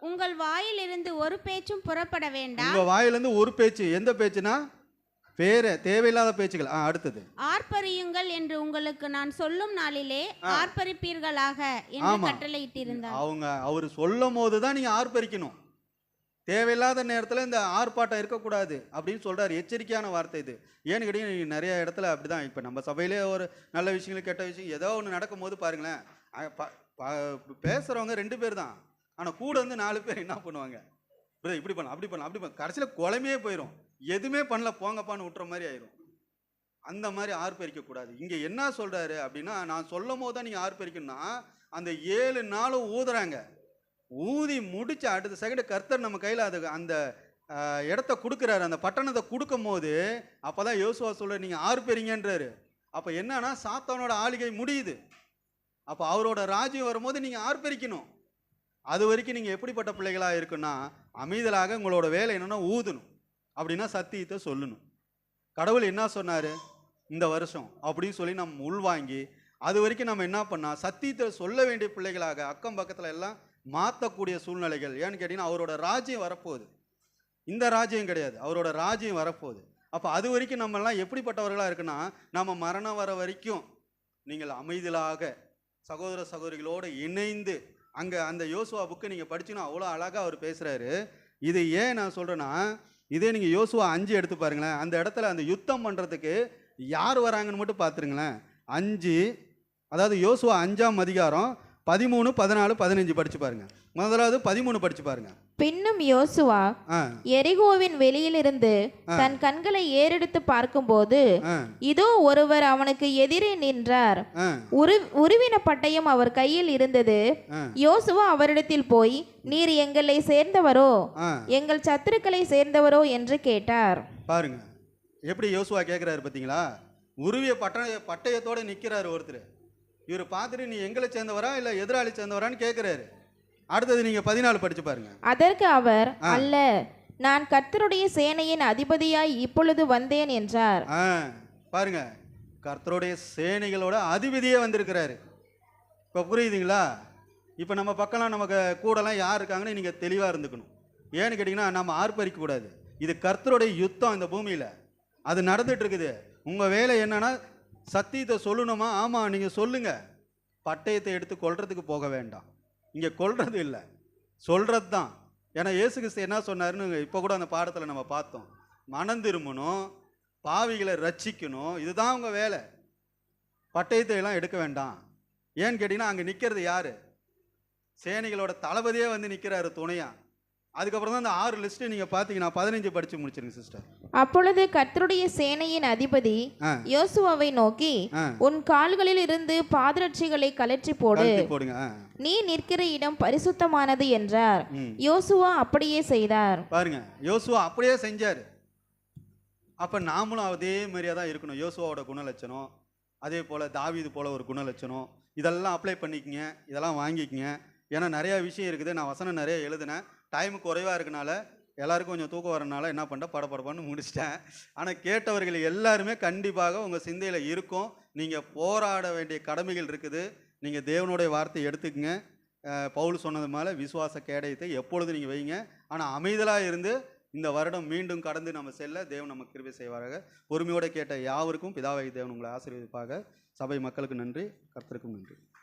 S3: உங்கள் வாயிலிருந்து ஒரு பேச்சும் புறப்பட வேண்டாம்.
S1: உங்க வாயிலிருந்து ஒரு பேச்சு, எந்த பேச்சுனா தேவையில்லாத பேச்சுகள். அடுத்தது,
S3: ஆர்ப்பரியுங்கள் என்று உங்களுக்கு நான் சொல்லும் நாளிலே ஆர்ப்பரிப்பீர்களாக என்று கட்டளையிட்டிருந்தார்.
S1: அவர் சொல்லும் போதுதான் நீங்க ஆர்ப்பரிக்கணும், தேவையில்லாத நேரத்தில் இந்த ஆர்ப்பாட்டம் இருக்கக்கூடாது அப்படின்னு சொல்கிறார். எச்சரிக்கையான வார்த்தை இது. ஏன்னு கேட்டீங்கன்னா, நிறைய இடத்துல அப்படி தான். இப்போ நம்ம சபையிலே ஒரு நல்ல விஷயங்கள் கெட்ட விஷயம் ஏதோ ஒன்று நடக்கும்போது பாருங்களேன், பேசுகிறவங்க 2 பேர் தான், ஆனால் கூட வந்து 4 பேர் என்ன பண்ணுவாங்க, இப்படி பண்ணலாம் அப்படி பண்ணலாம் அப்படி பண்ண, கடைசியில் குழமையே போயிடும், எதுவுமே பண்ணல போங்கப்பான்னு விட்டுற மாதிரி ஆயிரும். அந்த மாதிரி ஆர்ப்பரிக்கக்கூடாது. இங்கே என்ன சொல்கிறாரு அப்படின்னா, நான் சொல்லும் போது தான் நீங்கள் ஆர்ப்பரிக்கணும்னா, அந்த 7 நாளும் ஊதுறாங்க. ஊதி முடிச்சு அடுத்த செகண்ட் கர்த்தர் நம்ம கையில் அது அந்த இடத்த கொடுக்குறாரு, அந்த பட்டணத்தை கொடுக்கும் போது அப்போ தான் யோசுவா சொல்ற நீங்கள் ஆர்ப்பரிங்கன்றாரு. அப்போ என்னன்னா சாத்தானோட ஆளுகை முடியுது. அப்போ அவரோட ராஜ்யம் வரும்போது நீங்கள் ஆர்ப்பரிக்கணும். அது வரைக்கும் நீங்கள் எப்படிப்பட்ட பிள்ளைகளாக இருக்குன்னா, அமைதலாக உங்களோட வேலை என்னென்னா ஊதணும், அப்படின்னா சத்தியத்தை சொல்லணும். கடவுள் என்ன சொன்னார் இந்த வருஷம் அப்படின்னு சொல்லி நம்ம உள்வாங்கி அது வரைக்கும் நம்ம என்ன பண்ணால் சத்தியத்தை சொல்ல வேண்டிய பிள்ளைகளாக அக்கம் பக்கத்தில் எல்லாம் மாற்றக்கூடிய சூழ்நிலைகள். ஏன்னு கேட்டிங்கன்னா, அவரோட ராஜ்யம் வரப்போகுது, இந்த ராஜ்யம் கிடையாது, அவரோட ராஜ்யம் வரப்போகுது. அப்போ அது வரைக்கும் நம்மெல்லாம் எப்படிப்பட்டவர்களாக இருக்குன்னா, நம்ம மரணம் வர வரைக்கும் நீங்கள் அமைதியாக சகோதர சகோதரிகளோடு இணைந்து அங்கே அந்த யோசுவா புக்கு நீங்கள் படிச்சுன்னா அவ்வளோ அழகாக அவர் பேசுகிறாரு. இது ஏன் நான் சொல்கிறேன்னா, இதே நீங்கள் யோசுவா 5 எடுத்து பாருங்களேன், அந்த இடத்துல அந்த யுத்தம் பண்ணுறதுக்கு யார் வராங்கன்னு மட்டும் பார்த்துருங்களேன். 5, அதாவது யோசுவா 5ஆம் அதிகாரம் 13, 14, 15 படிச்சு பாருங்க. முதலாவது 13 படிச்சு பாருங்க.
S2: பின்னும் யோசுவா எரிகோவின் வெளியிலிருந்து தன் கண்களை ஏறெடுத்து பார்க்கும்போது இதோ ஒருவர் அவனுக்கு எதிரே நின்றார். உருவின பட்டயம் அவர் கையில் இருந்தது. யோசுவா அவரிடத்தில் போய், நீர் எங்களை சேர்ந்தவரோ எங்கள் சத்துருக்களை சேர்ந்தவரோ என்று கேட்டார்.
S1: பாருங்க எப்படி யோசுவா கேட்கிறாரு பார்த்தீங்களா? உருவிய பட்டயத்தோட நிற்கிறாரு ஒருத்தர். இவர் பார்த்துட்டு நீ எங்களை சேர்ந்தவரா இல்லை எதிராளி சேர்ந்தவரான்னு கேட்குறாரு. அடுத்தது நீங்கள் 14 படிச்சு பாருங்க.
S2: அதற்கு அவர், அல்ல, நான் கர்த்தருடைய சேனையின் அதிபதியாய் இப்பொழுது வந்தேன் என்றார்.
S1: பாருங்க, கர்த்தருடைய சேனைகளோட அதிபதியே வந்திருக்கிறாரு. இப்போ புரியுதுங்களா? இப்போ நம்ம பக்கம்லாம் நமக்கு கூடலாம் யார் இருக்காங்கன்னு நீங்கள் தெளிவாக இருந்துக்கணும். ஏன்னு கேட்டிங்கன்னா, நம்ம ஆர்ப்பரிக்கக்கூடாது. இது கர்த்தருடைய யுத்தம் இந்த பூமியில், அது நடந்துட்டு இருக்குது. உங்கள் வேலை என்னன்னா சத்தியத்தை சொல்லணுமா? ஆமாம், நீங்கள் சொல்லுங்கள். பட்டயத்தை எடுத்து கொல்றதுக்கு போக வேண்டாம். இங்கே கொல்றது இல்லை, சொல்கிறது தான். ஏன்னா இயேசு கிறிஸ்து என்ன சொன்னாருன்னு இப்போ கூட அந்த பாடத்தில் நம்ம பார்த்தோம். மனம் திரும்பணும், பாவிகளை ரட்சிக்கணும், இதுதான் உங்கள் வேலை. பட்டயத்தை எல்லாம் எடுக்க வேண்டாம். ஏன்னு கேட்டிங்கன்னா அங்கே நிற்கிறது யார்? சேனைகளோட தளபதியே வந்து நிற்கிறாரு துணையா. அதுக்கப்புறம் தான் அந்த 6 லிஸ்ட்டு நீங்கள் பார்த்தீங்கன்னா 15 படித்து முடிச்சிருங்க சிஸ்டர்.
S2: அப்பொழுது கர்த்தருடைய சேனையின் அதிபதி யோசுவாவை நோக்கி, உன் கால்களில் இருந்து பாதரட்சிகளை கழற்றி போடுங்க, நீ நிற்கிற இடம் பரிசுத்தமானது என்றார். யோசுவா அப்படியே செய்தார்.
S1: பாருங்க, யோசுவா அப்படியே செஞ்சார். அப்போ நாமளும் அதே மாதிரியாக தான் இருக்கணும். யோசுவாவோட குணலட்சணம், அதே போல் தாவீது போல் ஒரு குணலட்சணம், இதெல்லாம் அப்ளை பண்ணிக்கங்க, இதெல்லாம் வாங்கிக்கங்க. ஏன்னா நிறையா விஷயம் இருக்குது. நான் வசனம் நிறைய எழுதினேன். டைமு குறைவாக இருக்கனால எல்லாருக்கும் கொஞ்சம் தூக்கம் வரனால என்ன பண்ணிட்டேன், படப்படப்பான்னு முடிச்சிட்டேன். ஆனால் கேட்டவர்கள் எல்லாருமே கண்டிப்பாக உங்கள் சிந்தையில் இருக்கும். நீங்கள் போராட வேண்டிய கடமைகள் இருக்குது. நீங்கள் தேவனுடைய வார்த்தையை எடுத்துக்கங்க. பவுல் சொன்னது மேலே விசுவாச கேடயத்தை எப்பொழுது நீங்கள் வைங்க. ஆனால் அமைதலாக இருந்து இந்த வருடம் மீண்டும் கடந்து நம்ம செல்ல தேவன் நமக்கு கிருபை செய்வாராக. பொறுமையோடு கேட்ட யாவருக்கும் பிதாவாகிய தேவன் உங்களை ஆசீர்வதிப்பாக. சபை மக்களுக்கு நன்றி, கர்த்தருக்கும் நன்றி.